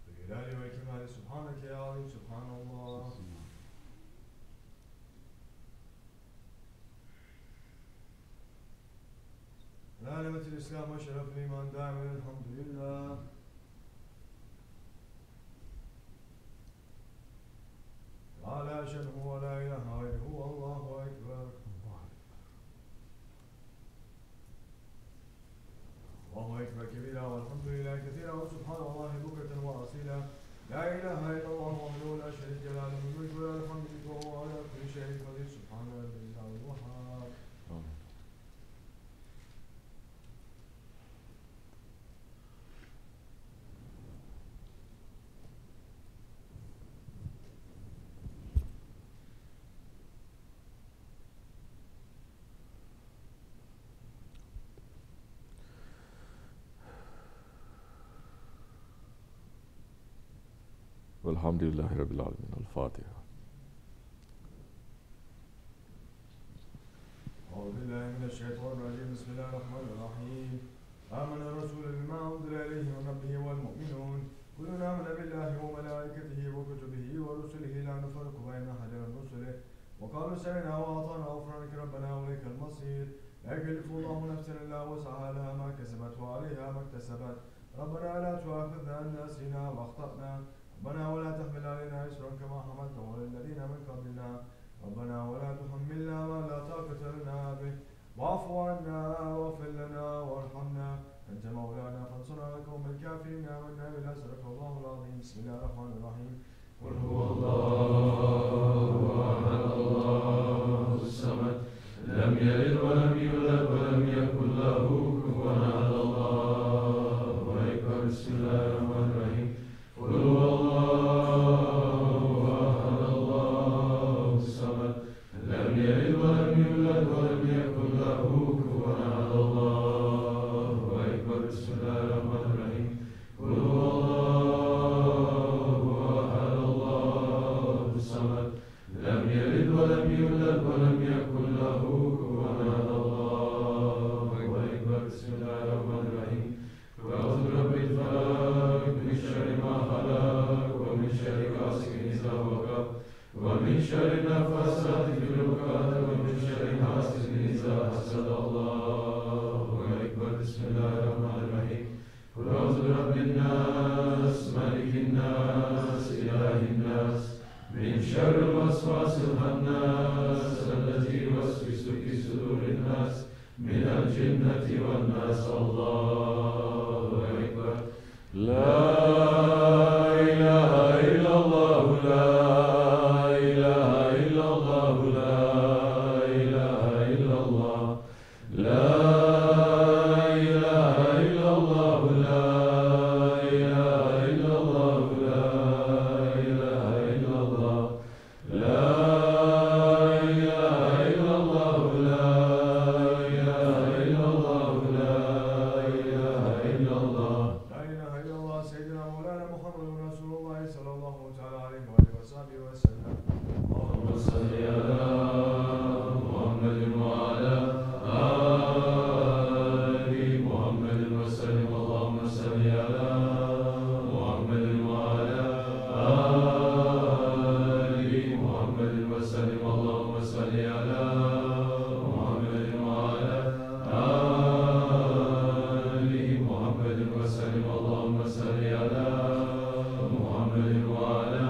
بالجلال والكمال سبحانك يا عظيم سبحان الله. علامة الإسلام وشرف الإيمان دائما الحمد لله. لا شبه ولا إله غيره والله أكبر. الله أكبر كبيرا والحمد لله كثيرا وسبحان الله بكرة وأصيلا. لا إله إلا الله وحده لا شريك له له الملك وله الحمد وهو على كل شيء قدير سبحان ربي الأعلى الوهاب. والحمد لله رب العالمين. الفاتحة. أعوذ بالله من الشيطان الرجيم بسم الله الرحمن الرحيم. آمن الرسول بما أنزل إليه من ربه والمؤمنون كلنا آمن بالله وملائكته وكتبه ورسله لا نفرق بين أحد من رسله وقالوا سمعنا وأطعنا غفرانك ربنا وإليك المصير. لا يكلف الله نفسا إلا وسعها لها ما كسبت وعليها ما اكتسبت. ربنا لا تؤاخذنا إن نسينا وأخطأنا. ربنا ولا تحمل علينا إصرا كما حملته على الذين من قبلنا. ربنا ولا تحملنا ما لا طاقة لنا به. واعف عنا واغفر لنا وارحمنا أنت مولانا فانصرنا على القوم الكافرين. آمنا بالله صدق الله العظيم. بسم الله الرحمن الرحيم. قل هو الله أحد الله الصمد لم يلد ولم يولد ولم يكن له كفوا أحد. الله أكبر. بسم الله الرحمن الرحيم. قل هو الله أحد الله الصمد لم يلد ولم يولد ولم يكن له كفوا أحد. الله أكبر. بسم الله الرحمن الرحيم. قل هو الله أحد الله الصمد لم يلد ولم يولد ولم يكن له كفوا أحد. الله أكبر. بسم الله الرحمن الرحيم. أعوذ برب الفلق من شر ما خلق ومن شر غاسق إذا وقب ومن شر النفاثات في العقد ومن شر حاسد إذا حسد. الله أكبر. بسم الله الرحمن الرحيم. قل أعوذ برب الناس ملك الناس إله الناس من شر الوسواس الخناس الذي يوسوس في صدور الناس من الجنة والناس. الله أكبر. لا إله إلا الله لا إله إلا الله لا إله إلا الله لا إله إلا الله لا إله إلا الله لا إله إلا الله لا إله إلا الله لا إله إلا الله لا إله إلا الله. لا إله إلا الله سيدنا مولانا محمد رسول الله صلى الله تعالى عليه وآله وصحبه وسلم. اللهم صل على محمد وعلى آل محمد وسلم. اللهم صل على محمد وعلى آل محمد وسلم. اللهم صل على محمد وعلى آل محمد وسلم. اللهم صل على محمد وعلى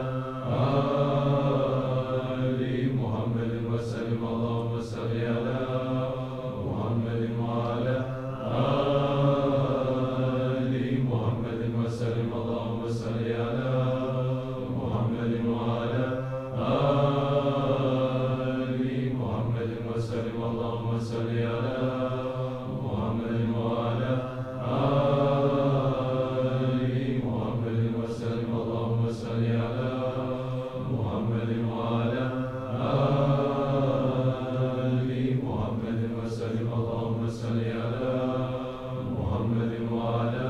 آل محمد وسلم. اللهم صل على محمد وعلى آل محمد وسلم. اللهم صل على محمد وعلى آل محمد وسلم. اللهم صل على محمد وعلى آل محمد وسلم. اللهم صل على محمد وعلى آل محمد وسلم. اللهم صل على محمد وعلى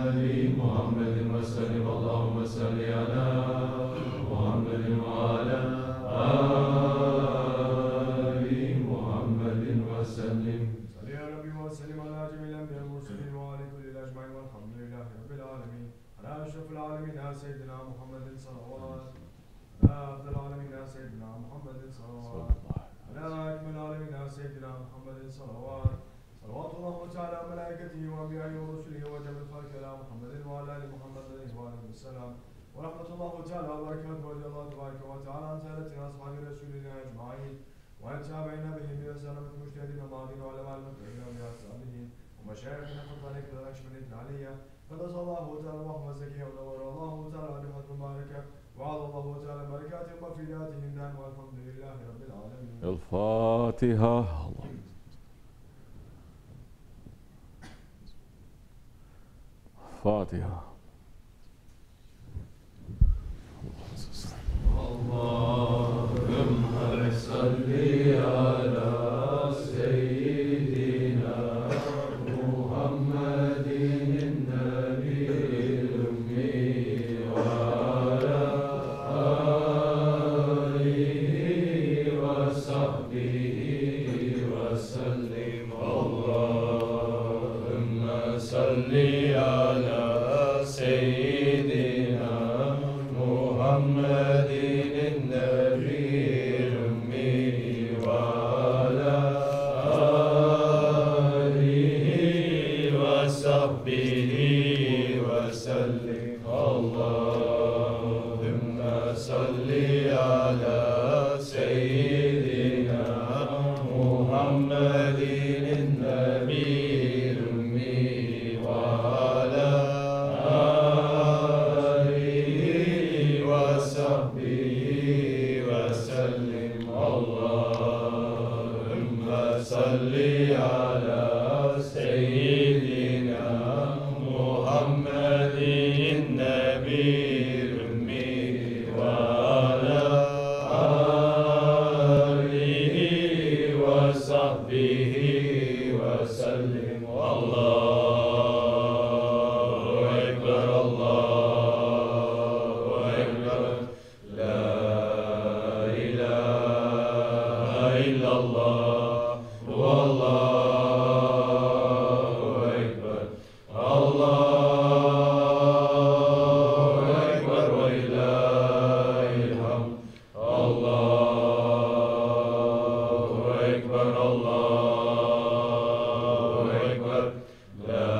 آل محمد وسلم. أشرف العالمين يا سيدنا محمد صلوات على أفضل العالمين يا سيدنا محمد صلوات على أكمل العالمين يا سيدنا محمد صلوات صلوات الله تعالى على ملائكته وأنبيائه ورسله وجميع الخلق على محمد وعلى آل محمد عليه وآله السلام ورحمة الله تعالى وبركاته رضي الله تبارك وتعالى عن سادتنا أصحاب رسولنا أجمعين وعن تابعين بهم بسلامة المجتهدين الماضين وعلماء المتقين وأولياء الصالحين ومشايخنا فضلك الأكشمل عليا قدس الله تعالى وهو زكي ونور الله تعالى بحق المباركة وعلى الله تعالى بركاتهم وفياتهم دائما والحمد لله رب العالمين. الفاتحة. فاتحة. اللهم صل على سيدنا محمد النبي الأمي وعلى آله وصحبه وسلم. اللهم صل على سيدنا محمد النبي الأمي وعلى آله وصحبه وسلم. اللهم صل على سيدنا محمد النبي الأمي وعلى وصحبه وسلم. اللهم صل على سيدنا محمد النبي الأمي وعلى آله وصحبه وسلم. الله أكبر الله أكبر لا إله إلا الله والله أكبر. الله أكبر ولله الحمد. الله أكبر الله أكبر لا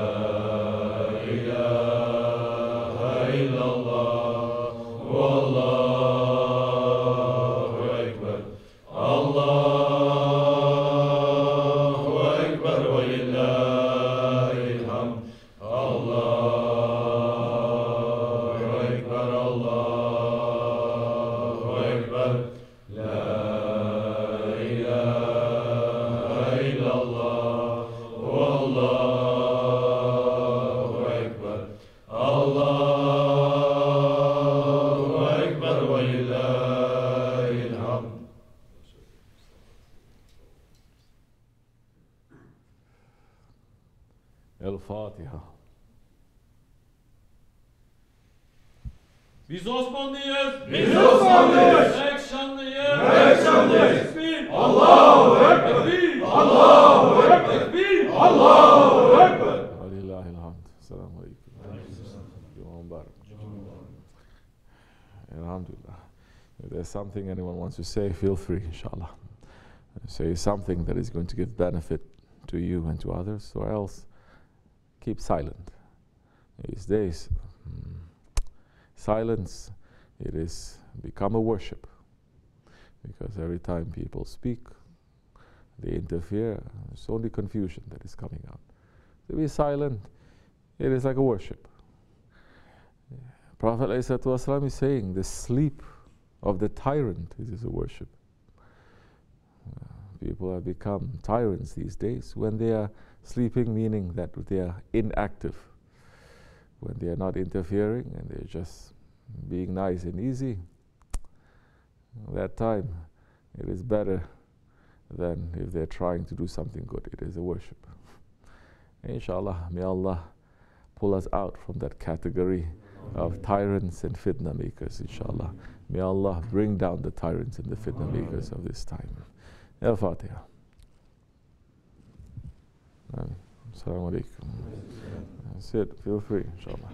إله إلا الله والله أكبر. الله أكبر ولله الحمد. الله أكبر الله أكبر لا إله إلا الله والله أكبر. الله أكبر ولله الحمد. الفاتحة. Biz Osmanlıyız. Biz Osmanlıyız. Pek şanlıyız. Pek şanlıyız. Tekbir. Allahu Ekber. Tekbir. Allahu Ekber. Tekbir. Allahu Ekber. Alillahilhamd. Selamun Aleyküm. Cuma Mubarak. Alhamdulillah. If there's something anyone wants to say, feel free, inshallah. Say something that is going to give benefit to you and to others, or else keep silent. These days, silence, it is become a worship. Because every time people speak, they interfere, it's only confusion that is coming out. To be silent, it is like a worship. Prophet ﷺ is saying the sleep of the tyrant is a worship. People have become tyrants these days when they are sleeping, meaning that they are inactive. When they are not interfering and they're just being nice and easy, that time it is better than if they're trying to do something good. It is a worship. Inshallah, may Allah pull us out from that category of tyrants and fitna makers, inshallah. May Allah bring down the tyrants and the fitna makers of this time. Al-Fatiha. Assalamu alaikum. Sit, feel free, inshallah.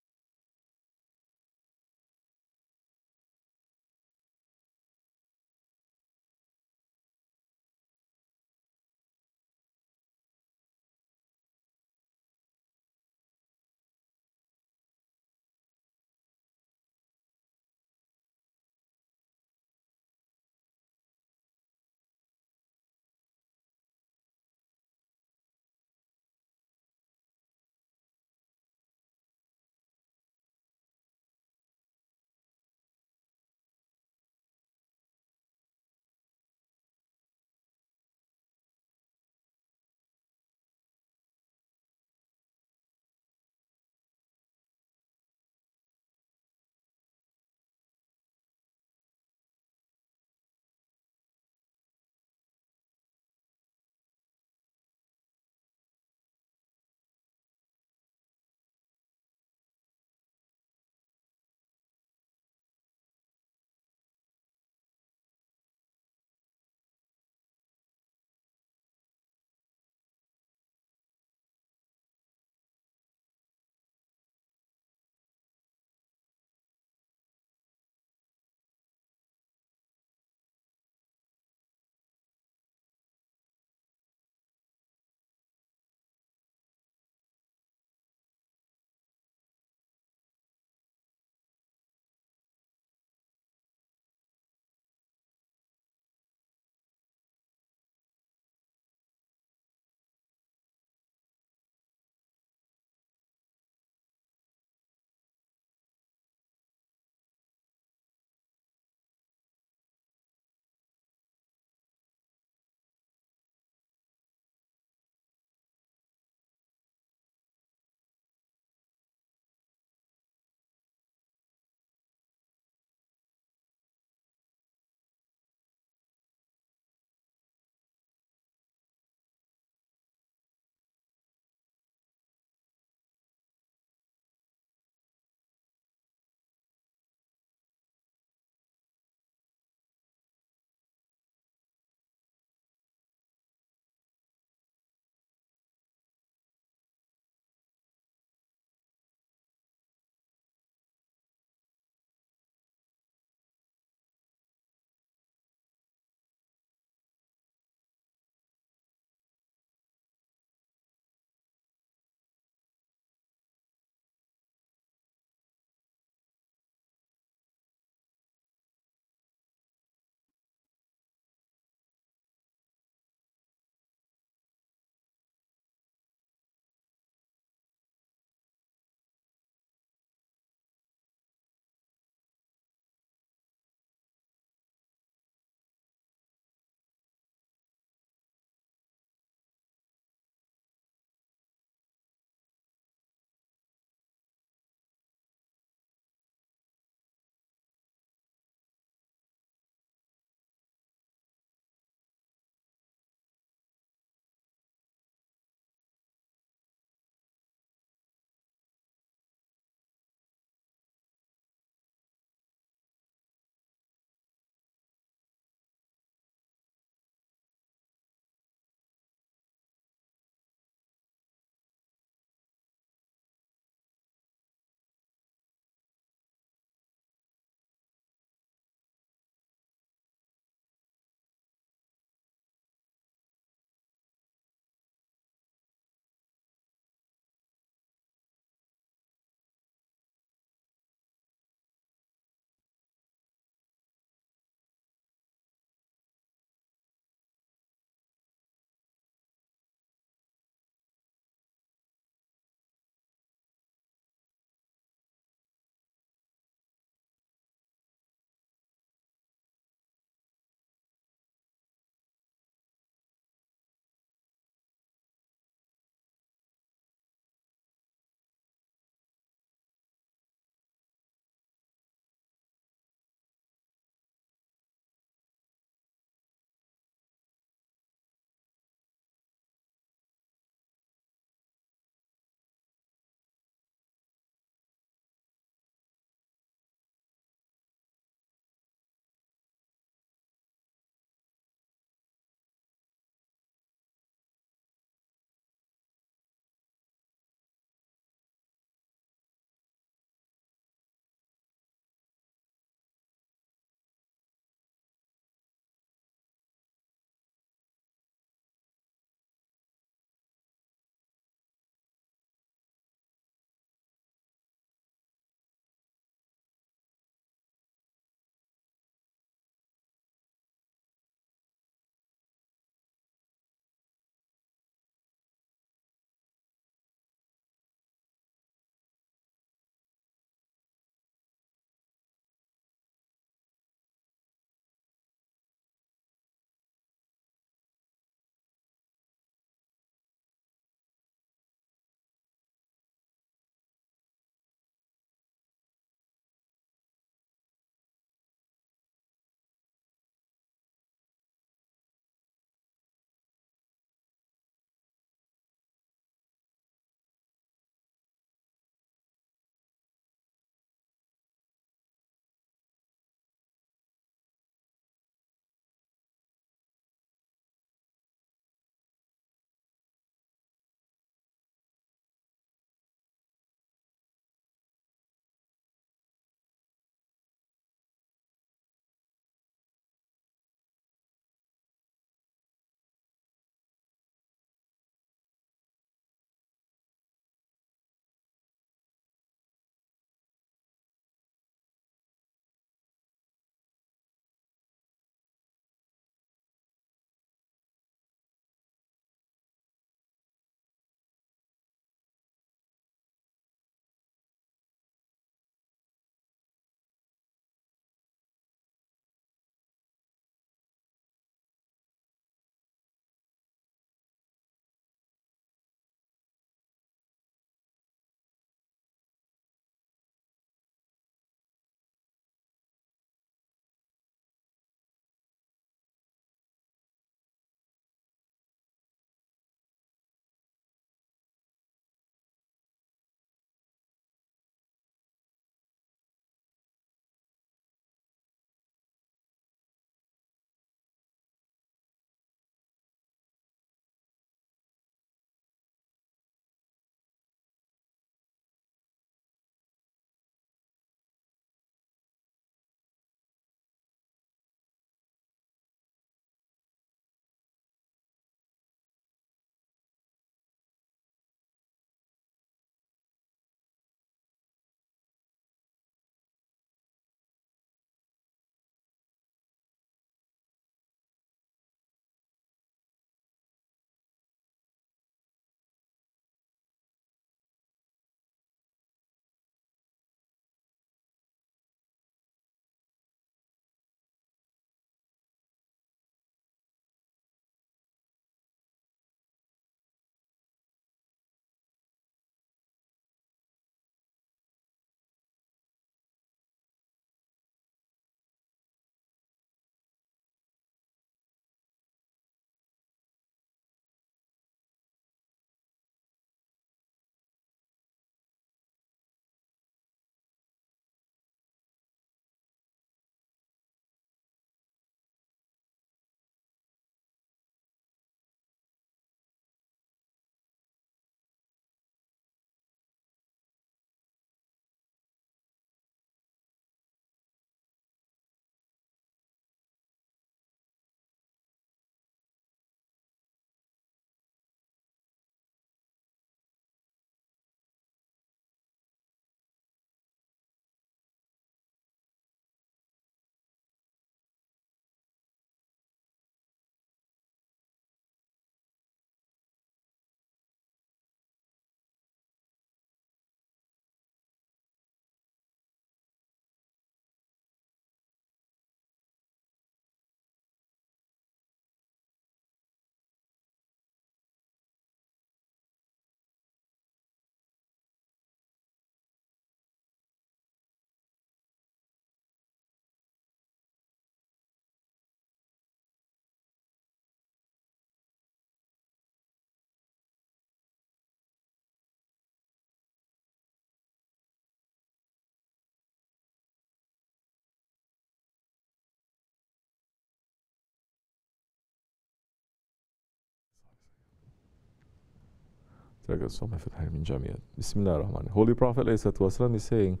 Bismillah ar-Rahman. Holy Prophet ﷺ is saying,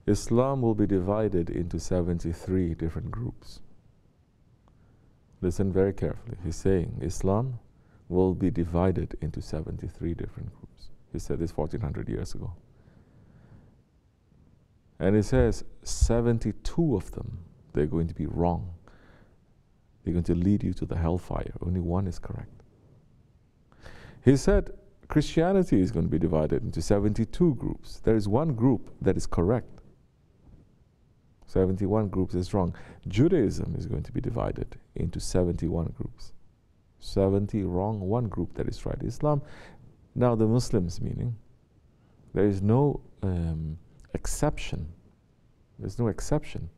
Islam will be divided into 73 different groups. Listen very carefully. He's saying Islam will be divided into 73 different groups. He said this 1400 years ago. And he says 72 of them, they're going to be wrong. They're going to lead you to the hellfire. Only one is correct. He said Christianity is going to be divided into 72 groups. There is one group that is correct. 71 groups is wrong. Judaism is going to be divided into 71 groups. 70 wrong, one group that is right. Islam, now the Muslims, meaning, there is no exception. There's no exception.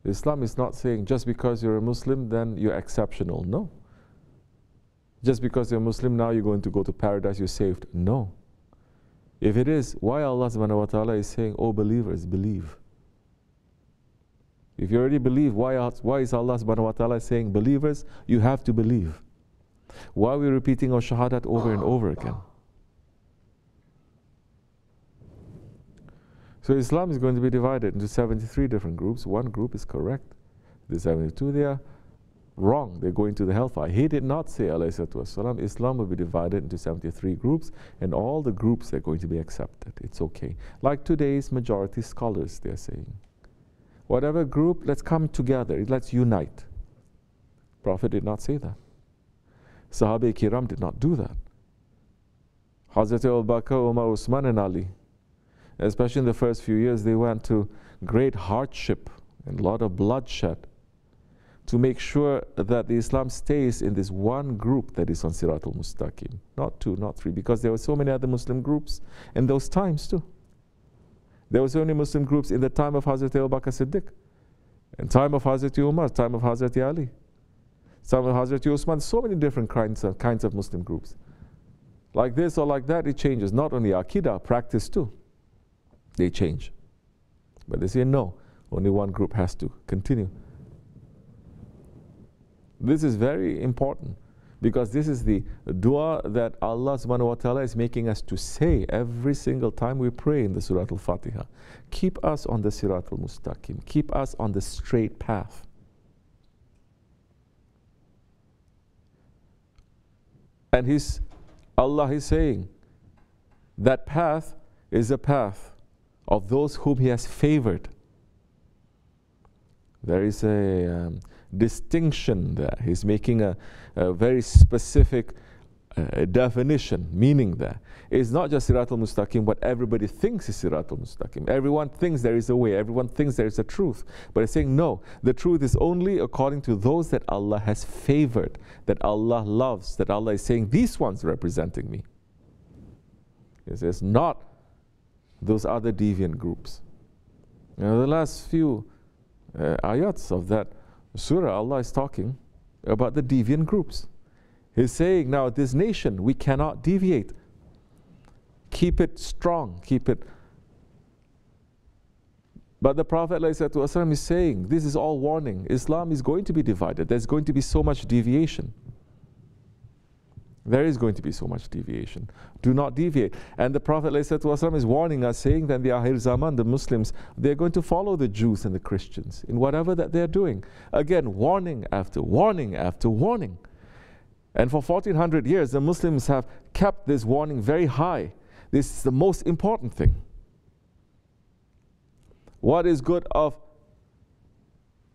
Islam is not saying just because you're a Muslim, then you're exceptional. No. Just because you're a Muslim, now you're going to go to paradise, you're saved. No. If it is, why Allah subhanahu wa ta'ala is saying, oh believers, believe? If you already believe, why is Allah subhanahu wa ta'ala saying, believers, you have to believe? Why are we repeating our shahadat over and over again? So Islam is going to be divided into 73 different groups. One group is correct. The 72, they are wrong. They're going to the hellfire. He did not say, alayhi salatu wasalam, Islam will be divided into 73 groups, and all the groups are going to be accepted. It's okay. Like today's majority scholars, they're saying. Whatever group, let's come together. Let's unite. Prophet did not say that. Sahaba Kiram did not do that. Hazrat Abu Bakr, Umar, Usman and Ali, especially in the first few years, they went to great hardship and a lot of bloodshed to make sure that the Islam stays in this one group that is on Sirat al-Mustaqim. Not two, not three, because there were so many other Muslim groups in those times too. There were so many Muslim groups in the time of Hazrat Abu Bakr Siddiq, in time of Hazrat Umar, time of Hazrat Ali, time of Hazrat Usman, so many different kinds of Muslim groups. Like this or like that, it changes. Not only Aqidah, practice too. They change. But they say no, only one group has to continue. This is very important because this is the dua that Allah subhanahu wa ta'ala is making us to say every single time we pray in the Surah Al-Fatiha. Keep us on the Sirat al-Mustaqim. Keep us on the straight path. And Allah is saying that path is a path of those whom He has favored. There is a distinction there. He's making a very specific definition, meaning there. It's not just Sirat al-Mustaqim, what everybody thinks is Sirat al-Mustaqim. Everyone thinks there is a way, everyone thinks there is a truth. But it's saying no, the truth is only according to those that Allah has favored, that Allah loves, that Allah is saying, these ones representing me. He says, not those other deviant groups. Now, the last few ayats of that surah, Allah is talking about the deviant groups. He's saying, now this nation, we cannot deviate. Keep it strong, keep it. But the Prophet ﷺ is saying, this is all warning. Islam is going to be divided. There's going to be so much deviation. There is going to be so much deviation. Do not deviate. And the Prophet ﷺ is warning us, saying that the Akhir Zaman, the Muslims, they're going to follow the Jews and the Christians in whatever that they're doing. Again, warning after warning after warning. And for 1400 years, the Muslims have kept this warning very high. This is the most important thing. What is good of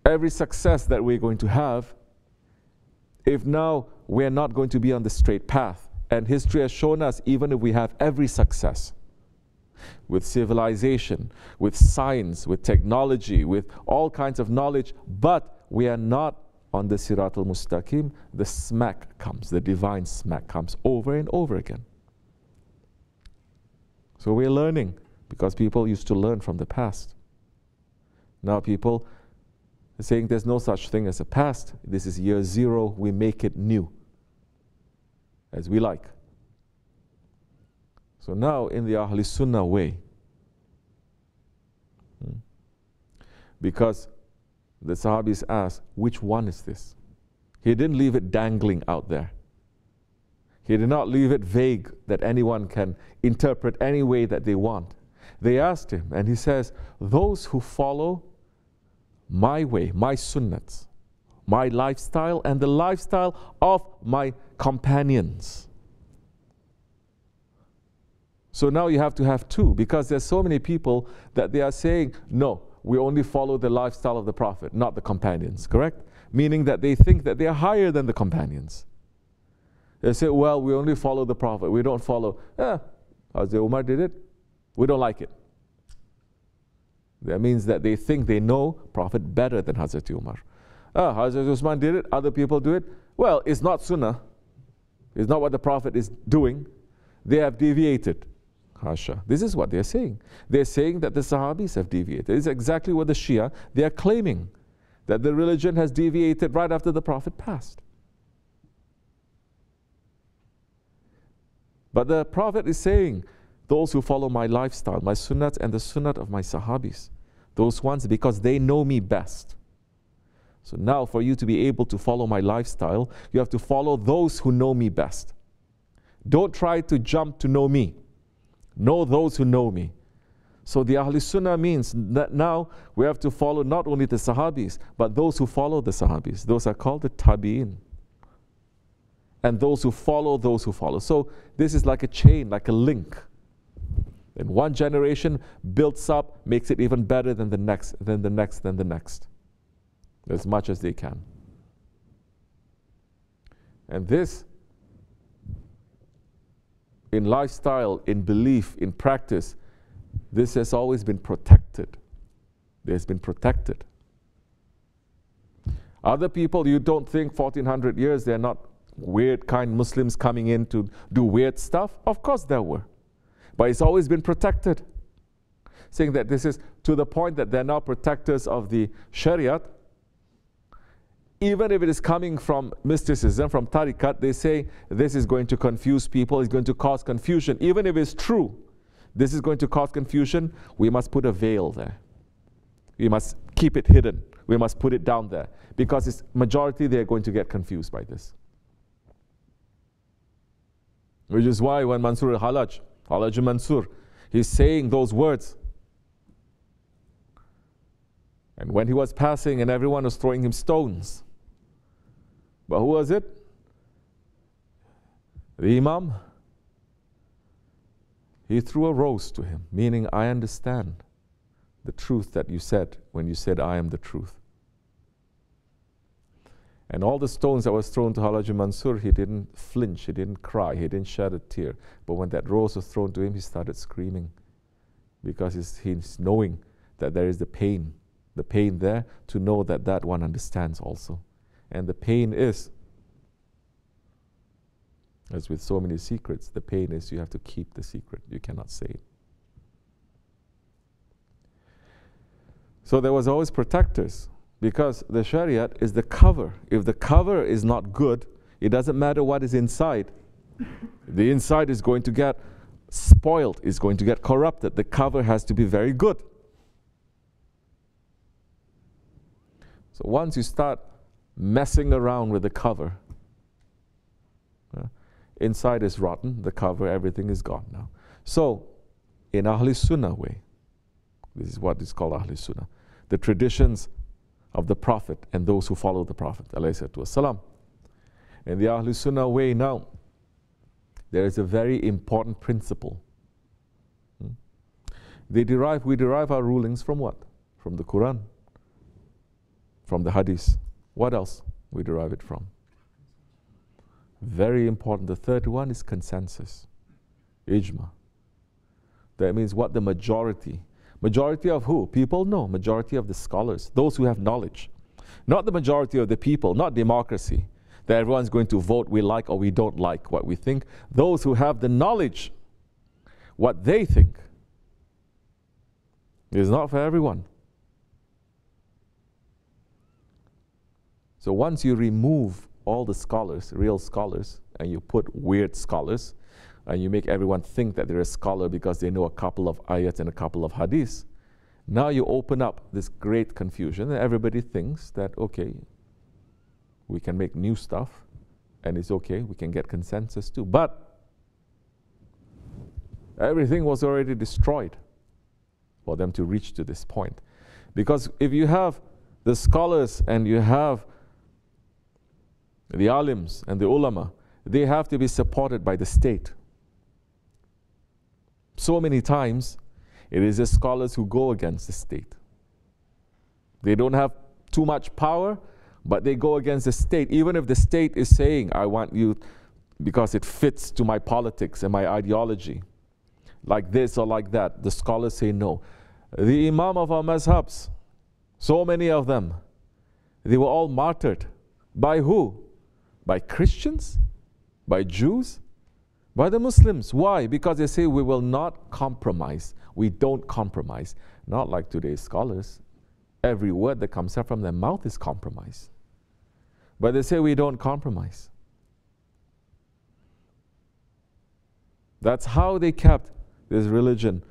every success that we're going to have if now we're not going to be on the straight path? And history has shown us, even if we have every success with civilization, with science, with technology, with all kinds of knowledge, but we are not on the Sirat al-Mustaqim, the smack comes, the divine smack comes over and over again. So we're learning, because people used to learn from the past. Now people are saying there's no such thing as a past. This is year zero, we make it new, as we like. So now in the Ahli Sunnah way, because the Sahabis asked, which one is this? He didn't leave it dangling out there. He did not leave it vague that anyone can interpret any way that they want. They asked him, and he says, those who follow my way, my sunnats, my lifestyle, and the lifestyle of my companions. So now you have to have two, because there's so many people that they are saying, no, we only follow the lifestyle of the Prophet, not the companions, correct? Meaning that they think that they are higher than the companions. They say, well, we only follow the Prophet. We don't follow, Hazrat Umar did it. We don't like it. That means that they think they know Prophet better than Hazrat Umar. Hazrat Usman did it. Other people do it. Well, it's not sunnah. It's not what the Prophet is doing. They have deviated. Hasha. This is what they're saying. They're saying that the Sahabis have deviated. It's exactly what the Shia, they are claiming, that the religion has deviated right after the Prophet passed. But the Prophet is saying, those who follow my lifestyle, my sunnat and the sunnat of my Sahabis, those ones, because they know me best. So now for you to be able to follow my lifestyle, you have to follow those who know me best. Don't try to jump to know me. Know those who know me. So the Ahl Sunnah means that now we have to follow not only the Sahabis, but those who follow the Sahabis. Those are called the Tabi'in. And those who follow those who follow. So this is like a chain, like a link. And one generation builds up, makes it even better than the next, then the next, then the next. As much as they can. And this, in lifestyle, in belief, in practice, this has always been protected. It has been protected. Other people, you don't think 1400 years, they're not weird kind Muslims coming in to do weird stuff? Of course there were. But it's always been protected. Saying that this is to the point that they're now protectors of the Shariat. Even if it is coming from mysticism, from tariqat, they say this is going to confuse people, it's going to cause confusion. Even if it's true, this is going to cause confusion, we must put a veil there. We must keep it hidden. We must put it down there. Because it's majority, they're going to get confused by this. Which is why when Mansur al-Halaj, Halaj Mansur, he's saying those words. And when he was passing and everyone was throwing him stones. But who was it? The Imam. He threw a rose to him, meaning I understand the truth that you said when you said I am the truth. And all the stones that was thrown to Halaj Mansur, he didn't flinch, he didn't cry, he didn't shed a tear. But when that rose was thrown to him, he started screaming. Because he's knowing that there is the pain there, to know that that one understands also. And the pain is, as with so many secrets, the pain is you have to keep the secret. You cannot say it. So there was always protectors, because the Shariat is the cover. If the cover is not good, it doesn't matter what is inside. The inside is going to get spoiled, is going to get corrupted. The cover has to be very good. So once you start messing around with the cover, inside is rotten, the cover, everything is gone now. So, in Ahl Sunnah way, this is what is called Ahl Sunnah, the traditions of the Prophet and those who follow the Prophet, alayhi wasalam. In the Ahl Sunnah way now, there is a very important principle. We derive our rulings from what? From the Quran, from the Hadith. What else we derive it from? Very important. The third one is consensus, ijma. That means what the majority of who? People? No, majority of the scholars, those who have knowledge. Not the majority of the people, not democracy, that everyone's going to vote we like or we don't like what we think. Those who have the knowledge, what they think, is not for everyone. So once you remove all the scholars, real scholars, and you put weird scholars, and you make everyone think that they're a scholar because they know a couple of ayats and a couple of hadiths, now you open up this great confusion, and everybody thinks that, okay, we can make new stuff, and it's okay, we can get consensus too. But everything was already destroyed for them to reach to this point. Because if you have the scholars and you have the alims and the ulama, they have to be supported by the state. So many times, it is the scholars who go against the state. They don't have too much power, but they go against the state. Even if the state is saying, I want you because it fits to my politics and my ideology, like this or like that, the scholars say no. The imam of our mazhabs, so many of them, they were all martyred. By who? By Christians? By Jews? By the Muslims. Why? Because they say we will not compromise. We don't compromise. Not like today's scholars. Every word that comes out from their mouth is compromise. But they say we don't compromise. That's how they kept this religion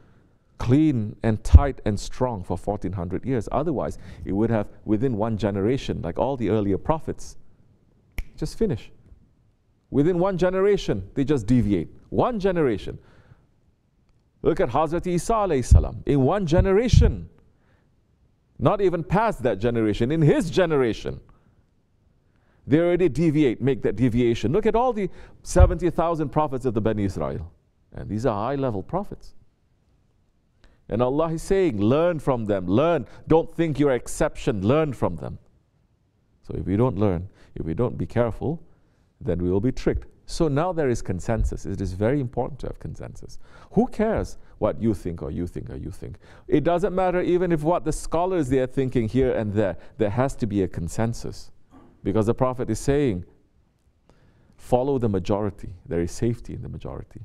clean and tight and strong for 1400 years. Otherwise, it would have, within one generation, like all the earlier prophets, just finish. Within one generation, they just deviate. One generation. Look at Hazrat Isa alayhi salam. In one generation, not even past that generation, in his generation, they already deviate, make that deviation. Look at all the 70,000 prophets of the Bani Israel. And these are high-level prophets. And Allah is saying, learn from them, learn. Don't think you're an exception, learn from them. So if we don't learn, if we don't be careful, then we will be tricked. So now there is consensus. It is very important to have consensus. Who cares what you think or you think or you think? It doesn't matter even if what the scholars they are thinking here and there. There has to be a consensus. Because the Prophet is saying, follow the majority. There is safety in the majority.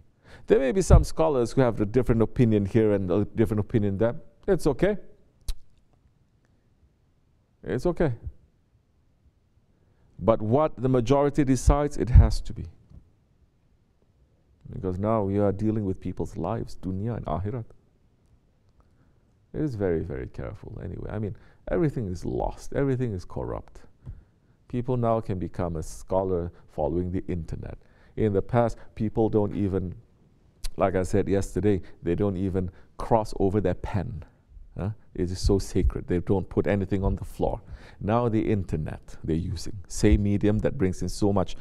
There may be some scholars who have a different opinion here and a different opinion there. It's okay. It's okay. But what the majority decides, it has to be. Because now we are dealing with people's lives, dunya and akhirat. It is very, very careful anyway. I mean, everything is lost. Everything is corrupt. People now can become a scholar following the internet. In the past, people don't even, like I said yesterday, they don't even cross over their pen. It is so sacred. They don't put anything on the floor. Now the internet they're using. Same medium that brings in so much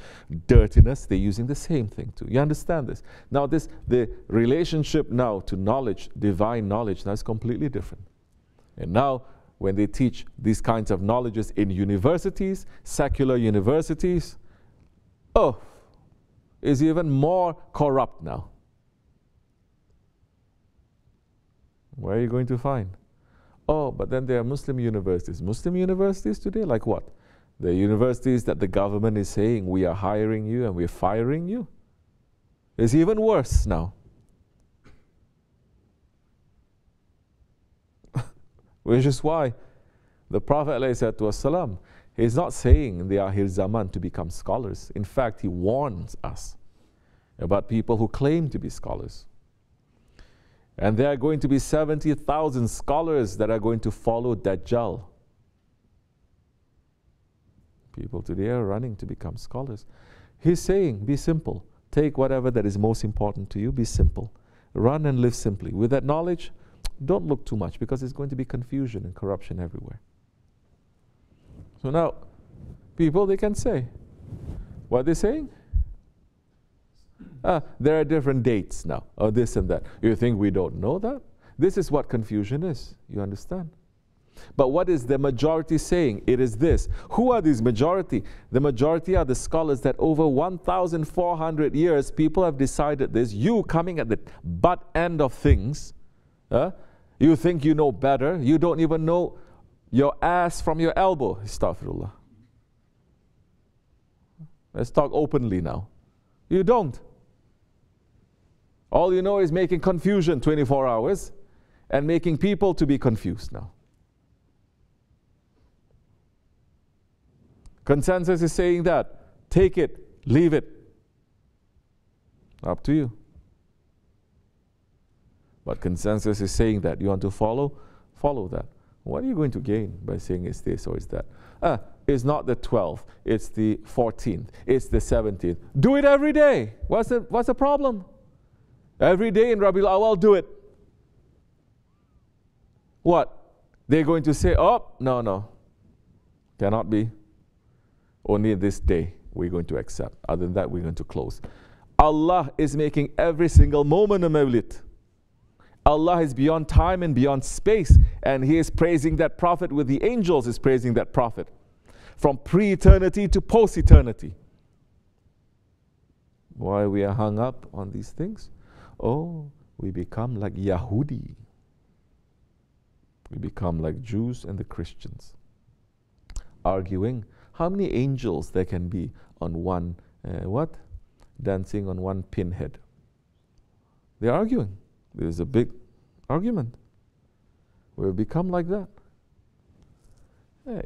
dirtiness, they're using the same thing too. You understand this? Now the relationship now to knowledge, divine knowledge, now is completely different. And now when they teach these kinds of knowledges in universities, secular universities, is even more corrupt now. Where are you going to find? Oh, but then there are Muslim universities. Muslim universities today, like what? The universities that the government is saying, we are hiring you and we're firing you. It's even worse now. Which is why the Prophet ﷺ, he's not saying in the Akhir Zaman to become scholars. In fact, he warns us about people who claim to be scholars. And there are going to be 70,000 scholars that are going to follow Dajjal. People today are running to become scholars. He's saying, be simple. Take whatever that is most important to you, be simple. Run and live simply. With that knowledge, don't look too much because there's going to be confusion and corruption everywhere. So now, people, they can say, what are they saying? There are different dates now, or this and that. You think we don't know that? This is what confusion is, you understand? But what is the majority saying? It is this. Who are these majority? The majority are the scholars that over 1,400 years, people have decided this. You coming at the butt end of things, you think you know better. You don't even know your ass from your elbow. Astaghfirullah. Let's talk openly now. You don't. All you know is making confusion 24 hours and making people to be confused now. Consensus is saying that. Take it, leave it. Up to you. But consensus is saying that. You want to follow? Follow that. What are you going to gain by saying it's this or it's that? is not the 12th, it's the 14th, it's the 17th. Do it every day. What's the problem? Every day in Rabiul Awal, do it. What? They're going to say, oh, no, cannot be. Only this day we're going to accept. Other than that, we're going to close. Allah is making every single moment a Mawlid. Allah is beyond time and beyond space, and He is praising that Prophet with the angels is praising that Prophet. From pre-eternity to post-eternity. Why we are hung up on these things? Oh, we become like Yahudi. We become like Jews and the Christians. Arguing how many angels there can be on one, dancing on one pinhead. They're arguing. There's a big argument. We've become like that.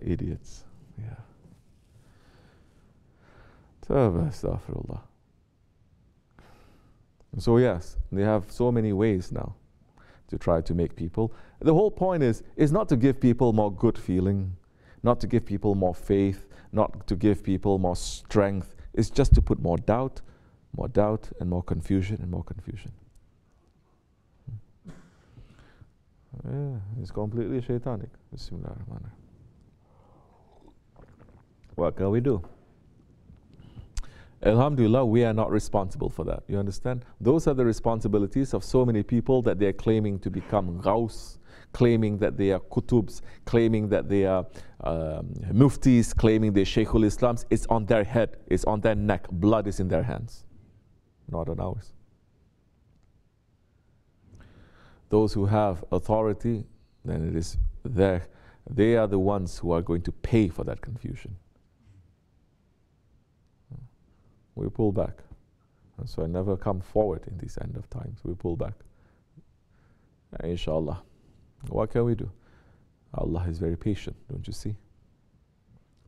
Idiots. Yeah. Astaghfirullah. So yes, they have so many ways now to try to make people. The whole point is not to give people more good feeling, not to give people more faith, not to give people more strength. It's just to put more doubt, and more confusion, and more confusion. Yeah, it's completely shaitanic. Bismillahirrahmanirrahim. What can we do? Alhamdulillah, we are not responsible for that. You understand? Those are the responsibilities of so many people that they are claiming to become Ghaus, claiming that they are Qutubs, claiming that they are Muftis, claiming they're Shaykhul Islams. It's on their head, it's on their neck. Blood is in their hands, not on ours. Those who have authority, then it is there. They are the ones who are going to pay for that confusion. We pull back. And so I never come forward in these end of times. We pull back. Inshallah. What can we do? Allah is very patient, don't you see?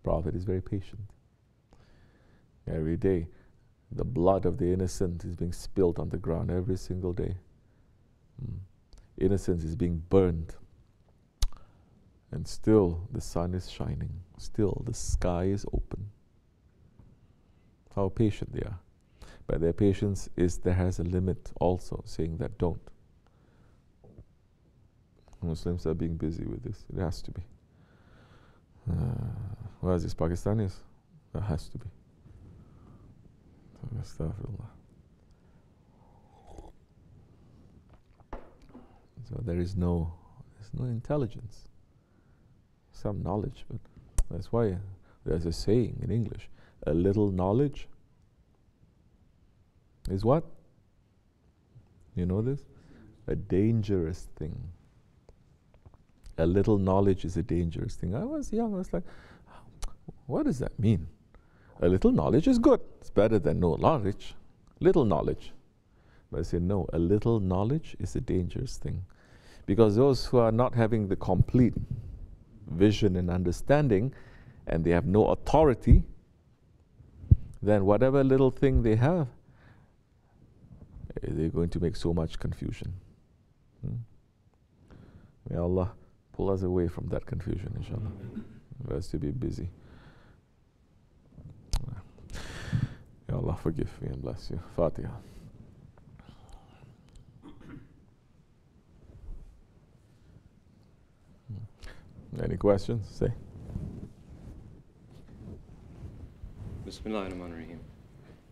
Prophet is very patient. Every day, the blood of the innocent is being spilled on the ground every single day. Innocence is being burned. And still the sun is shining. Still the sky is open. How patient they are. But their patience there has a limit also, saying that don't. Muslims are being busy with this. It has to be. Where is this? Pakistanis? That has to be. Astaghfirullah. So there's no intelligence. Some knowledge, but that's why there's a saying in English, a little knowledge is what? You know this? A dangerous thing. A little knowledge is a dangerous thing. I was young, I was like, what does that mean? A little knowledge is good. It's better than no knowledge. Little knowledge. But I said, no, a little knowledge is a dangerous thing. Because those who are not having the complete vision and understanding, and they have no authority, then whatever little thing they have, they're going to make so much confusion. May Allah pull us away from that confusion, inshallah. For us to be busy. May Allah forgive me and bless you. Fatiha. Any questions? Say. Bismillahirrahmanirrahim.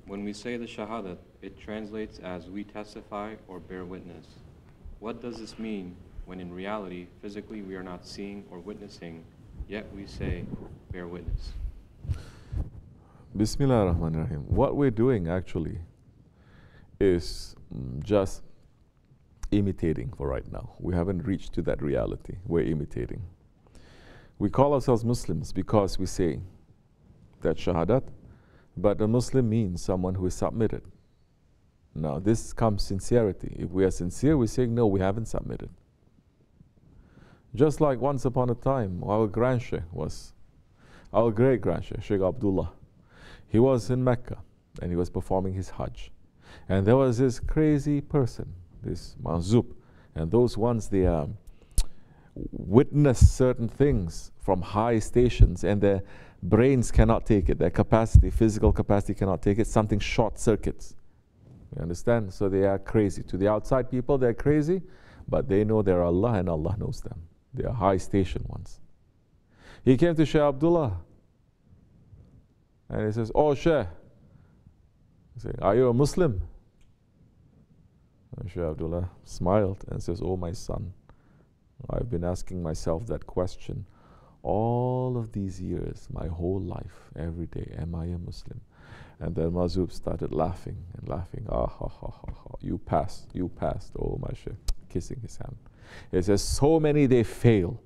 When we say the Shahadat, it translates as we testify or bear witness. What does this mean when in reality, physically we are not seeing or witnessing, yet we say bear witness? Bismillahirrahmanirrahim. What we're doing actually is just imitating for right now. We haven't reached to that reality. We're imitating. We call ourselves Muslims because we say that Shahadat, but a Muslim means someone who is submitted. Now this comes sincerity. If we are sincere, we're saying no, we haven't submitted. Just like once upon a time, our great-grandshayk, Sheikh Abdullah, he was in Mecca and he was performing his Hajj. And there was this crazy person, this Manzub, and those ones, they witness certain things from high stations, and brains cannot take it. Their capacity, physical capacity cannot take it. Something short circuits. You understand? So they are crazy. To the outside people, they're crazy, but they know they're Allah and Allah knows them. They are high station ones. He came to Shaykh Abdullah and he says, "Oh Shaykh," he said, "are you a Muslim?" And Shaykh Abdullah smiled and says, "Oh my son, I've been asking myself that question all of these years, my whole life, every day, am I a Muslim?" And then Mazub started laughing and laughing. "Ah, ha, ha, ha, ha. You passed, oh my Shaykh," kissing his hand. He says, "So many they fail.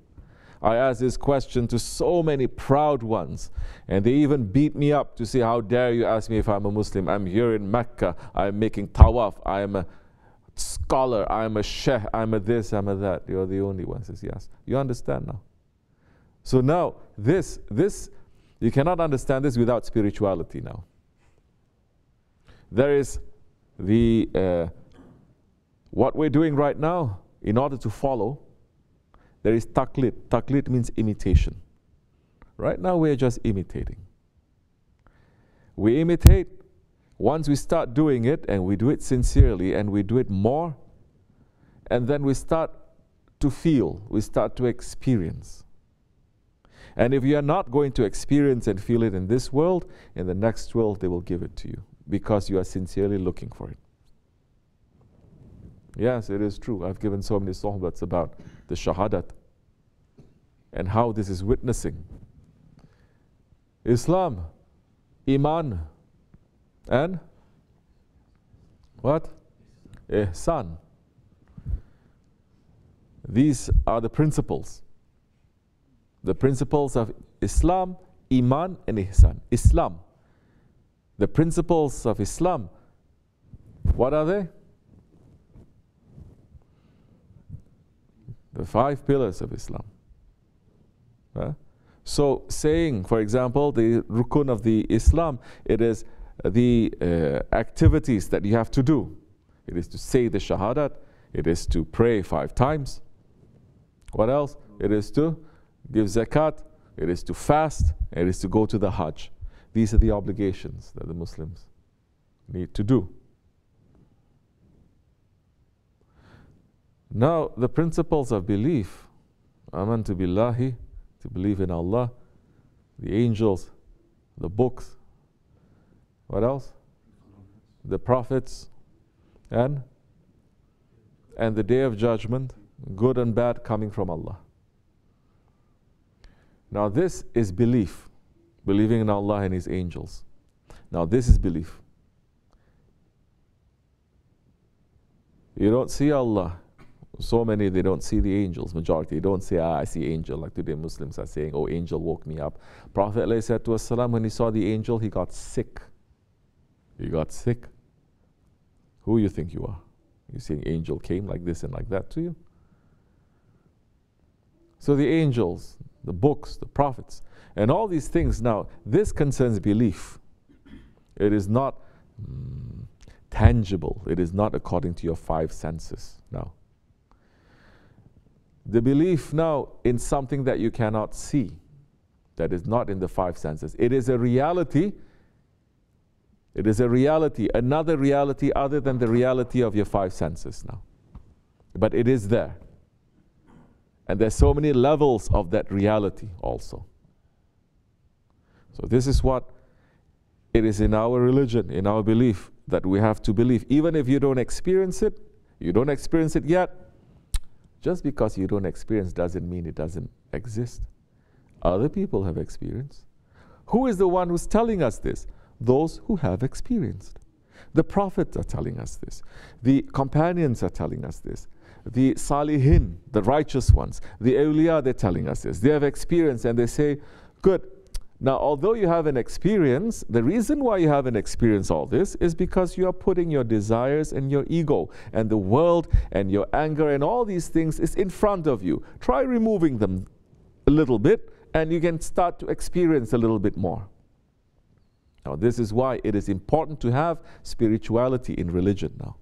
I asked this question to so many proud ones, and they even beat me up to say, how dare you ask me if I'm a Muslim? I'm here in Mecca, I'm making tawaf, I'm a scholar, I'm a sheikh, I'm a this, I'm a that." You're the only one. Says, yes. You understand now? So now, this, you cannot understand this without spirituality now. There is the, what we're doing right now, in order to follow, there is taqlid. Taqlid means imitation. Right now we're just imitating. We imitate. Once we start doing it, and we do it sincerely, and we do it more, and then we start to feel, we start to experience. And if you are not going to experience and feel it in this world, in the next world they will give it to you, because you are sincerely looking for it. Yes, it is true. I've given so many sohbats about the shahadat and how this is witnessing. Islam, Iman, and what? Ihsan. These are the principles. The principles of Islam, Iman, and Ihsan. Islam. The principles of Islam, what are they? The 5 pillars of Islam. So saying, for example, the rukun of the Islam, it is the activities that you have to do. It is to say the shahadat. It is to pray 5 times. What else? It is to give zakat. It is to fast. It is to go to the Hajj. These are the obligations that the Muslims need to do. Now, the principles of belief, amantu billahi, to believe in Allah, the angels, the books, what else? The prophets, and the day of judgment, good and bad coming from Allah. Now this is belief, believing in Allah and His angels. Now this is belief. You don't see Allah. So many, they don't see the angels. Majority don't say, I see angel. Like today Muslims are saying, oh, angel woke me up. Prophet ﷺ, when he saw the angel, he got sick. He got sick. Who you think you are? You saying angel came like this and like that to you? So the angels, the books, the prophets, and all these things, now, this concerns belief. It is not tangible. It is not according to your 5 senses now. The belief now in something that you cannot see, that is not in the 5 senses. It is a reality. It is a reality, another reality other than the reality of your 5 senses now. But it is there. And there's so many levels of that reality also. So this is what it is in our religion, in our belief, that we have to believe. Even if you don't experience it yet, just because you don't experience doesn't mean it doesn't exist. Other people have experienced. Who is the one who's telling us this? Those who have experienced. The prophets are telling us this. The companions are telling us this. The salihin, the righteous ones, the awliya, they're telling us this. They have experienced and they say, good. Now, although you have an experience, the reason why you haven't experienced all this is because you are putting your desires and your ego and the world and your anger and all these things is in front of you. Try removing them a little bit and you can start to experience a little bit more. Now, this is why it is important to have spirituality in religion now.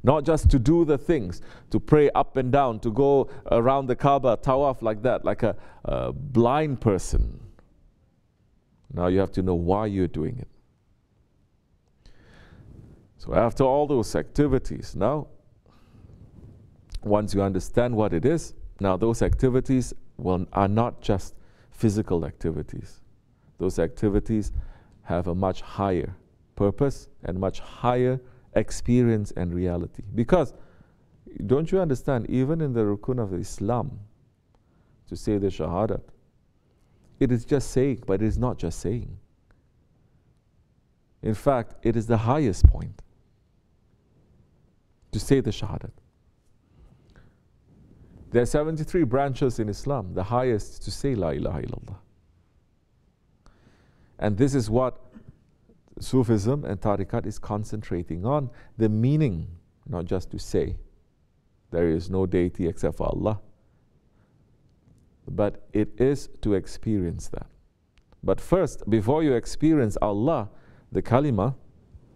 Not just to do the things, to pray up and down, to go around the Kaaba, tawaf like that, like a blind person. Now you have to know why you're doing it. So after all those activities, now, once you understand what it is, now those activities are not just physical activities. Those activities have a much higher purpose and much higher experience and reality. Because, don't you understand, even in the rukun of Islam, to say the shahadat, it is just saying, but it is not just saying. In fact, it is the highest point to say the shahadat. There are 73 branches in Islam. The highest is to say La ilaha illallah. And this is what Sufism and Tariqat is concentrating on. The meaning, not just to say there is no deity except for Allah, but it is to experience that. But first, before you experience Allah, the kalima,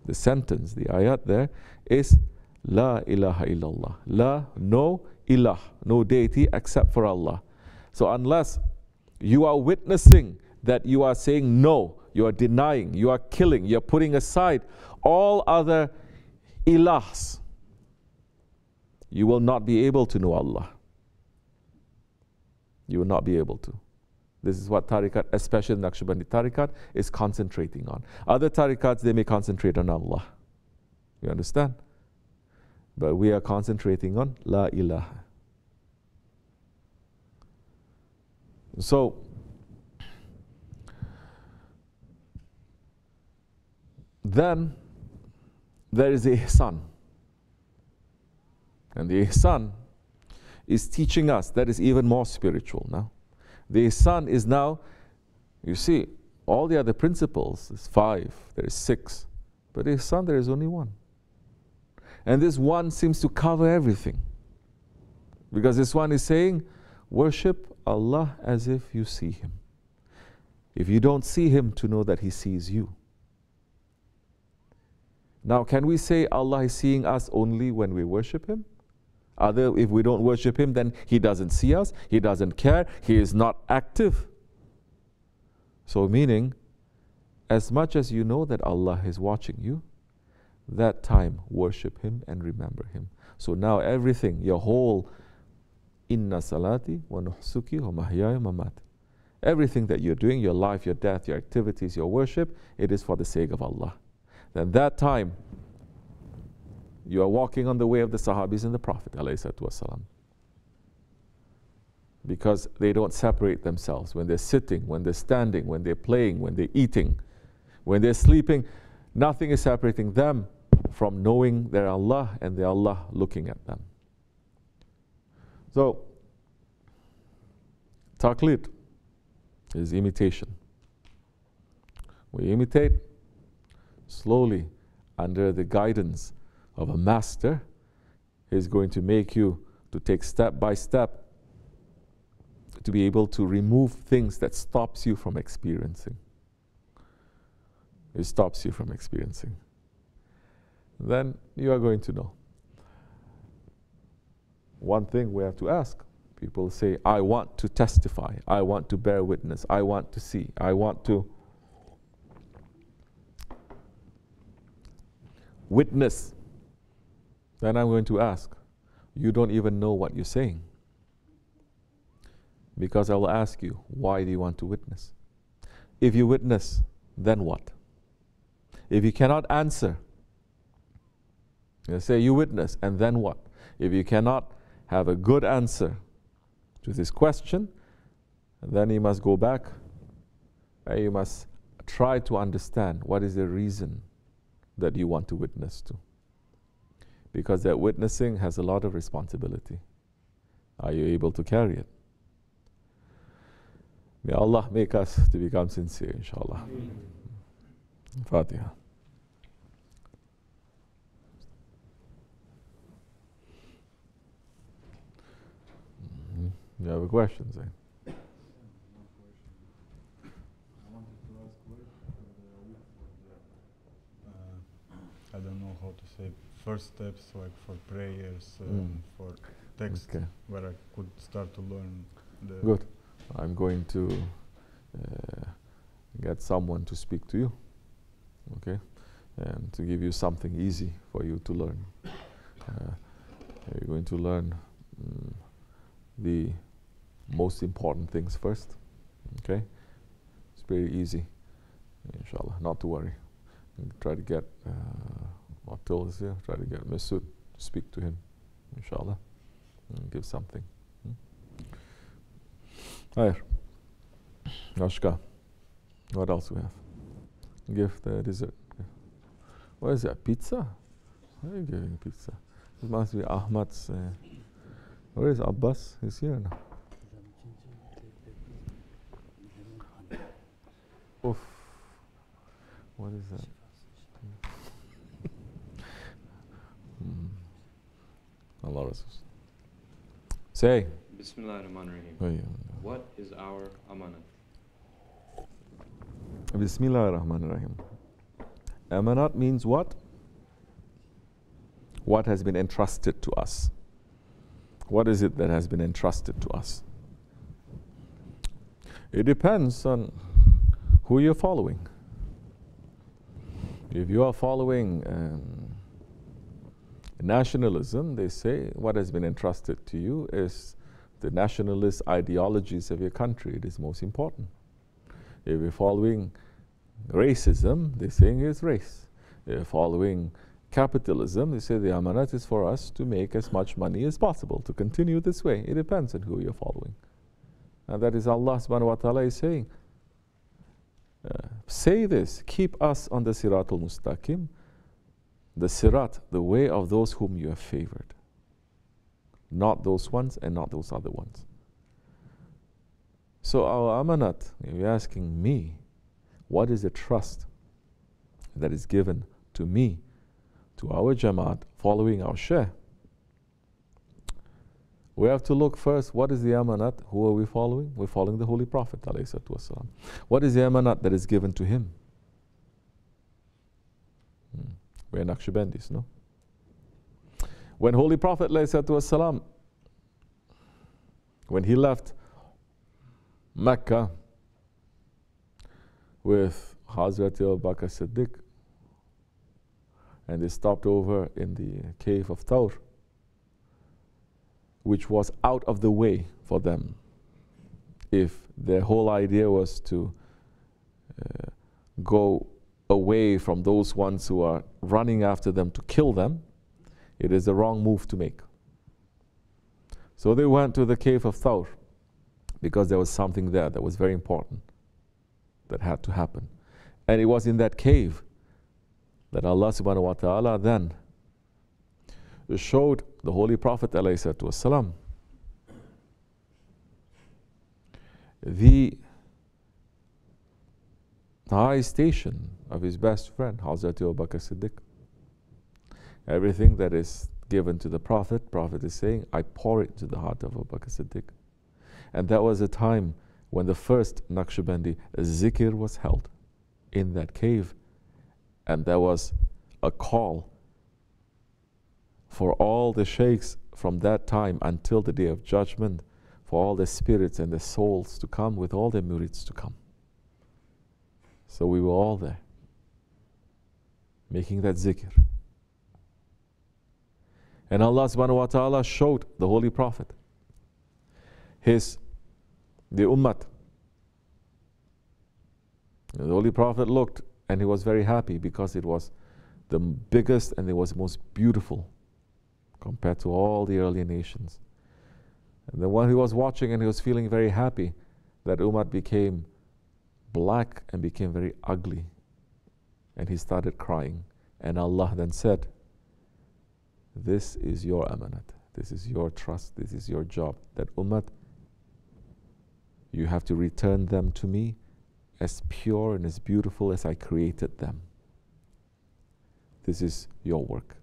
the sentence, the ayat there is La ilaha illallah. La, no ilah, no deity except for Allah. So unless you are witnessing that you are saying no, you are denying, you are killing, you are putting aside all other ilahs, you will not be able to know Allah. You will not be able to. This is what Tariqat, especially Nakshibendi Tariqat, is concentrating on. Other Tariqats, they may concentrate on Allah. You understand? But we are concentrating on La ilaha. So, then there is ihsan. And the ihsan is teaching us, that is even more spiritual now. The ihsan is now, you see, all the other principles is 5, there is 6. But ihsan, there is only one. And this one seems to cover everything. Because this one is saying, worship Allah as if you see Him. If you don't see Him, to know that He sees you. Now, can we say Allah is seeing us only when we worship Him? If we don't worship Him, then He doesn't see us, He doesn't care, He is not active. So meaning, as much as you know that Allah is watching you, that time worship Him and remember Him. So now everything, your whole inna salati wa nuhsuki wa mahyaya mamat, everything that you're doing, your life, your death, your activities, your worship, it is for the sake of Allah. Then that time, you are walking on the way of the Sahabis and the Prophet ﷺ. Because they don't separate themselves. When they're sitting, when they're standing, when they're playing, when they're eating, when they're sleeping, nothing is separating them from knowing their Allah and their Allah looking at them. So, taqlid is imitation. We imitate slowly under the guidance of a master. Is going to make you to take step by step to be able to remove things that stops you from experiencing. It stops you from experiencing. Then you are going to know. One thing we have to ask. People say, I want to testify, I want to bear witness, I want to see, I want to witness. Then I'm going to ask, you don't even know what you're saying. Because I will ask you, why do you want to witness? If you witness, then what? If you cannot answer, you say you witness, and then what? If you cannot have a good answer to this question, then you must go back and you must try to understand what is the reason that you want to witness to. Because that witnessing has a lot of responsibility. Are you able to carry it? May Allah make us to become sincere, inshallah. Fatiha. You have a question, Zain? I don't know how to say first steps, like for prayers, for text, Okay. where I could start to learn the... Good. I'm going to get someone to speak to you, okay, and to give you something easy for you to learn. You're going to learn the most important things first, okay? It's pretty easy, inshallah, not to worry. Try to get, Atul is here, try to get Masud to speak to him, inshallah, and give something. Here, Ashka, what else we have? Give the dessert. What is that, pizza? Why are you giving pizza? It must be Ahmad's. Where is Abbas? He's here now. Oof. What is that? Allah Rasul. Say. Bismillahirrahmanirrahim. What is our amanat? Bismillahirrahmanirrahim. Amanat means what? What has been entrusted to us. What is it that has been entrusted to us? It depends on who you're following. If you are following nationalism, they say what has been entrusted to you is the nationalist ideologies of your country. It is most important. If you're following racism, they're saying it's race. If you're following capitalism, they say the amanat is for us to make as much money as possible, to continue this way. It depends on who you're following. And that is Allah subhanahu wa ta'ala is saying, say this, keep us on the siratul mustaqim, the sirat, the way of those whom you have favored. Not those ones and not those other ones. So our amanat, if you're asking me, what is the trust that is given to me, to our Jamaat, following our Shaykh? We have to look first, what is the amanat? Who are we following? We're following the Holy Prophet ﷺ. What is the amanat that is given to him? We're Naksibendis, no? When Holy Prophet ﷺ, when he left Mecca with Hazrat Abu Bakr Siddiq, and they stopped over in the cave of Thawr, which was out of the way for them. If their whole idea was to go away from those ones who are running after them to kill them, it is the wrong move to make. So they went to the cave of Thawr because there was something there that was very important that had to happen. And it was in that cave that Allah subhanahu wa ta'ala then showed the Holy Prophet ﷺ the high station of his best friend, Hazrat Abu Bakr Siddiq. Everything that is given to the Prophet is saying, I pour it to the heart of Abu Bakr Siddiq. And that was a time when the first Nakshibendi zikr was held in that cave. And there was a call for all the sheikhs from that time until the Day of Judgment, for all the spirits and the souls to come, with all the murids to come. So we were all there, making that zikr. And Allah subhanahu wa ta'ala showed the Holy Prophet the Ummah. And the Holy Prophet looked and he was very happy because it was the biggest and it was most beautiful compared to all the earlier nations. And the one he was watching and he was feeling very happy that Ummah became black and became very ugly. And he started crying. And Allah then said, this is your amanat, this is your trust, this is your job. That Ummah, you have to return them to me as pure and as beautiful as I created them. This is your work.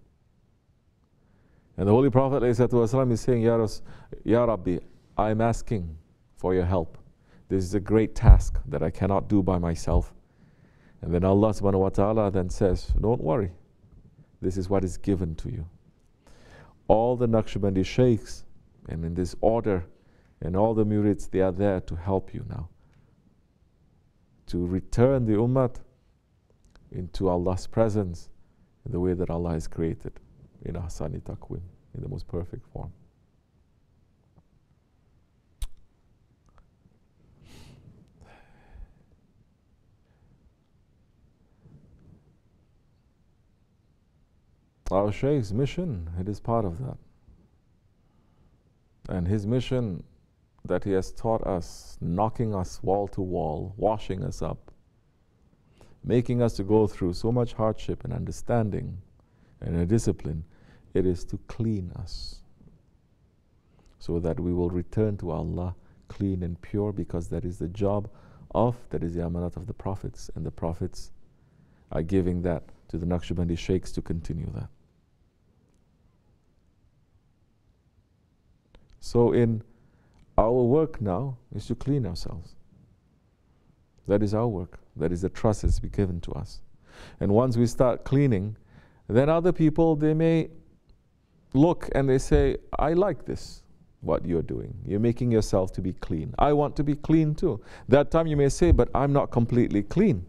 And the Holy Prophet ﷺ is saying, Ya Rabbi, I'm asking for your help. This is a great task that I cannot do by myself. And then Allah subhanahu wa ta'ala then says, don't worry, this is what is given to you. All the Naqshbandi sheikhs, and in this order, and all the murids, they are there to help you now. to return the ummah into Allah's presence in the way that Allah has created, in ahsani taqwim, in the most perfect form. Our Shaykh's mission, it is part of that. And his mission that he has taught us, knocking us wall to wall, washing us up, making us to go through so much hardship and understanding and a discipline, it is to clean us so that we will return to Allah clean and pure, because that is the job of, that is the amanat of the Prophets, and the Prophets are giving that to the Nakshabendi Sheikhs to continue that. So in our work now is to clean ourselves. That is our work. That is the trust that's been given to us. And once we start cleaning, then other people, they may look and they say, I like this, what you're doing. You're making yourself to be clean. I want to be clean too. That time you may say, but I'm not completely clean.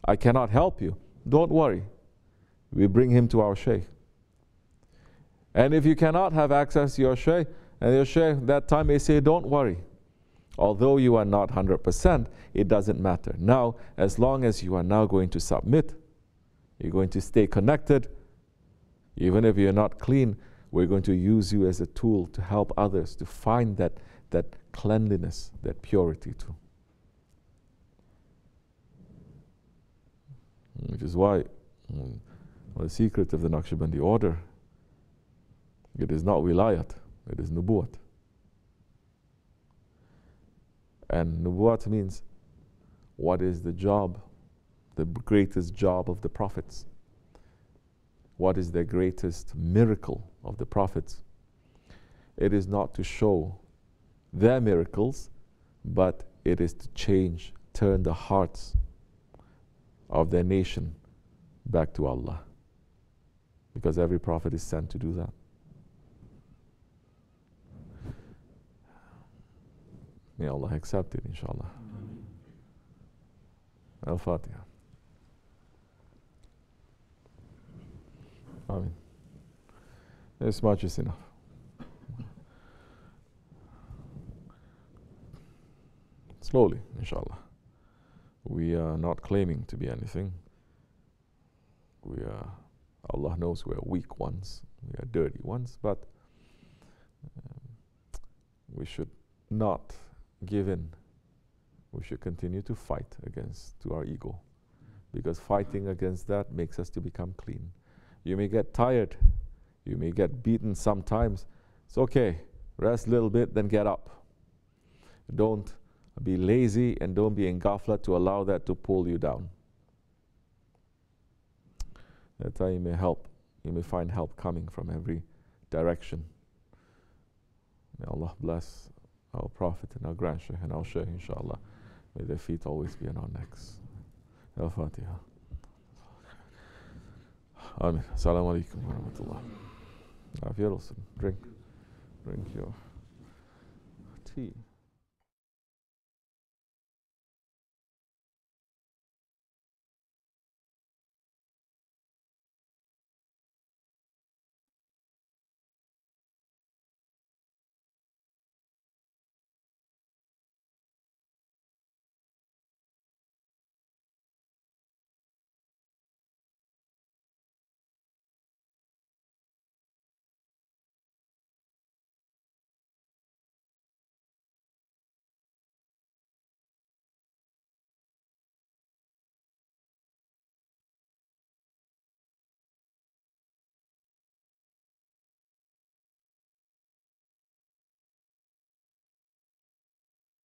I cannot help you. Don't worry. We bring him to our Shaykh. And if you cannot have access to your Shaykh, and your Shaykh that time may say, don't worry. Although you are not 100%, it doesn't matter. Now, as long as you are now going to submit, you're going to stay connected, even if you're not clean, we're going to use you as a tool to help others to find that cleanliness, that purity too. Which is why the secret of the Naqshbandi order, it is not wilayat, it is nubuwat. And nubuwat means what is the job, the greatest job of the Prophets. What is the greatest miracle of the Prophets? It is not to show their miracles, but it is to change, turn the hearts of their nation back to Allah. Because every Prophet is sent to do that. May Allah accept it, inshallah. Al-Fatiha. Amen. This much is enough. Slowly, inshallah. We are not claiming to be anything. We are, Allah knows we are weak ones, we are dirty ones, but we should not give in. We should continue to fight to our ego, because fighting against that makes us to become clean. You may get tired, you may get beaten sometimes. It's okay, rest a little bit, then get up. Don't be lazy and don't be in ghafla to allow that to pull you down. That's how you may find help coming from every direction. May Allah bless our Prophet and our Grand Shaykh and our Shaykh, inshallah. May their feet always be on our necks. Al-Fatiha. Amen. Assalamu alaikum wa rahmatullah. Drink your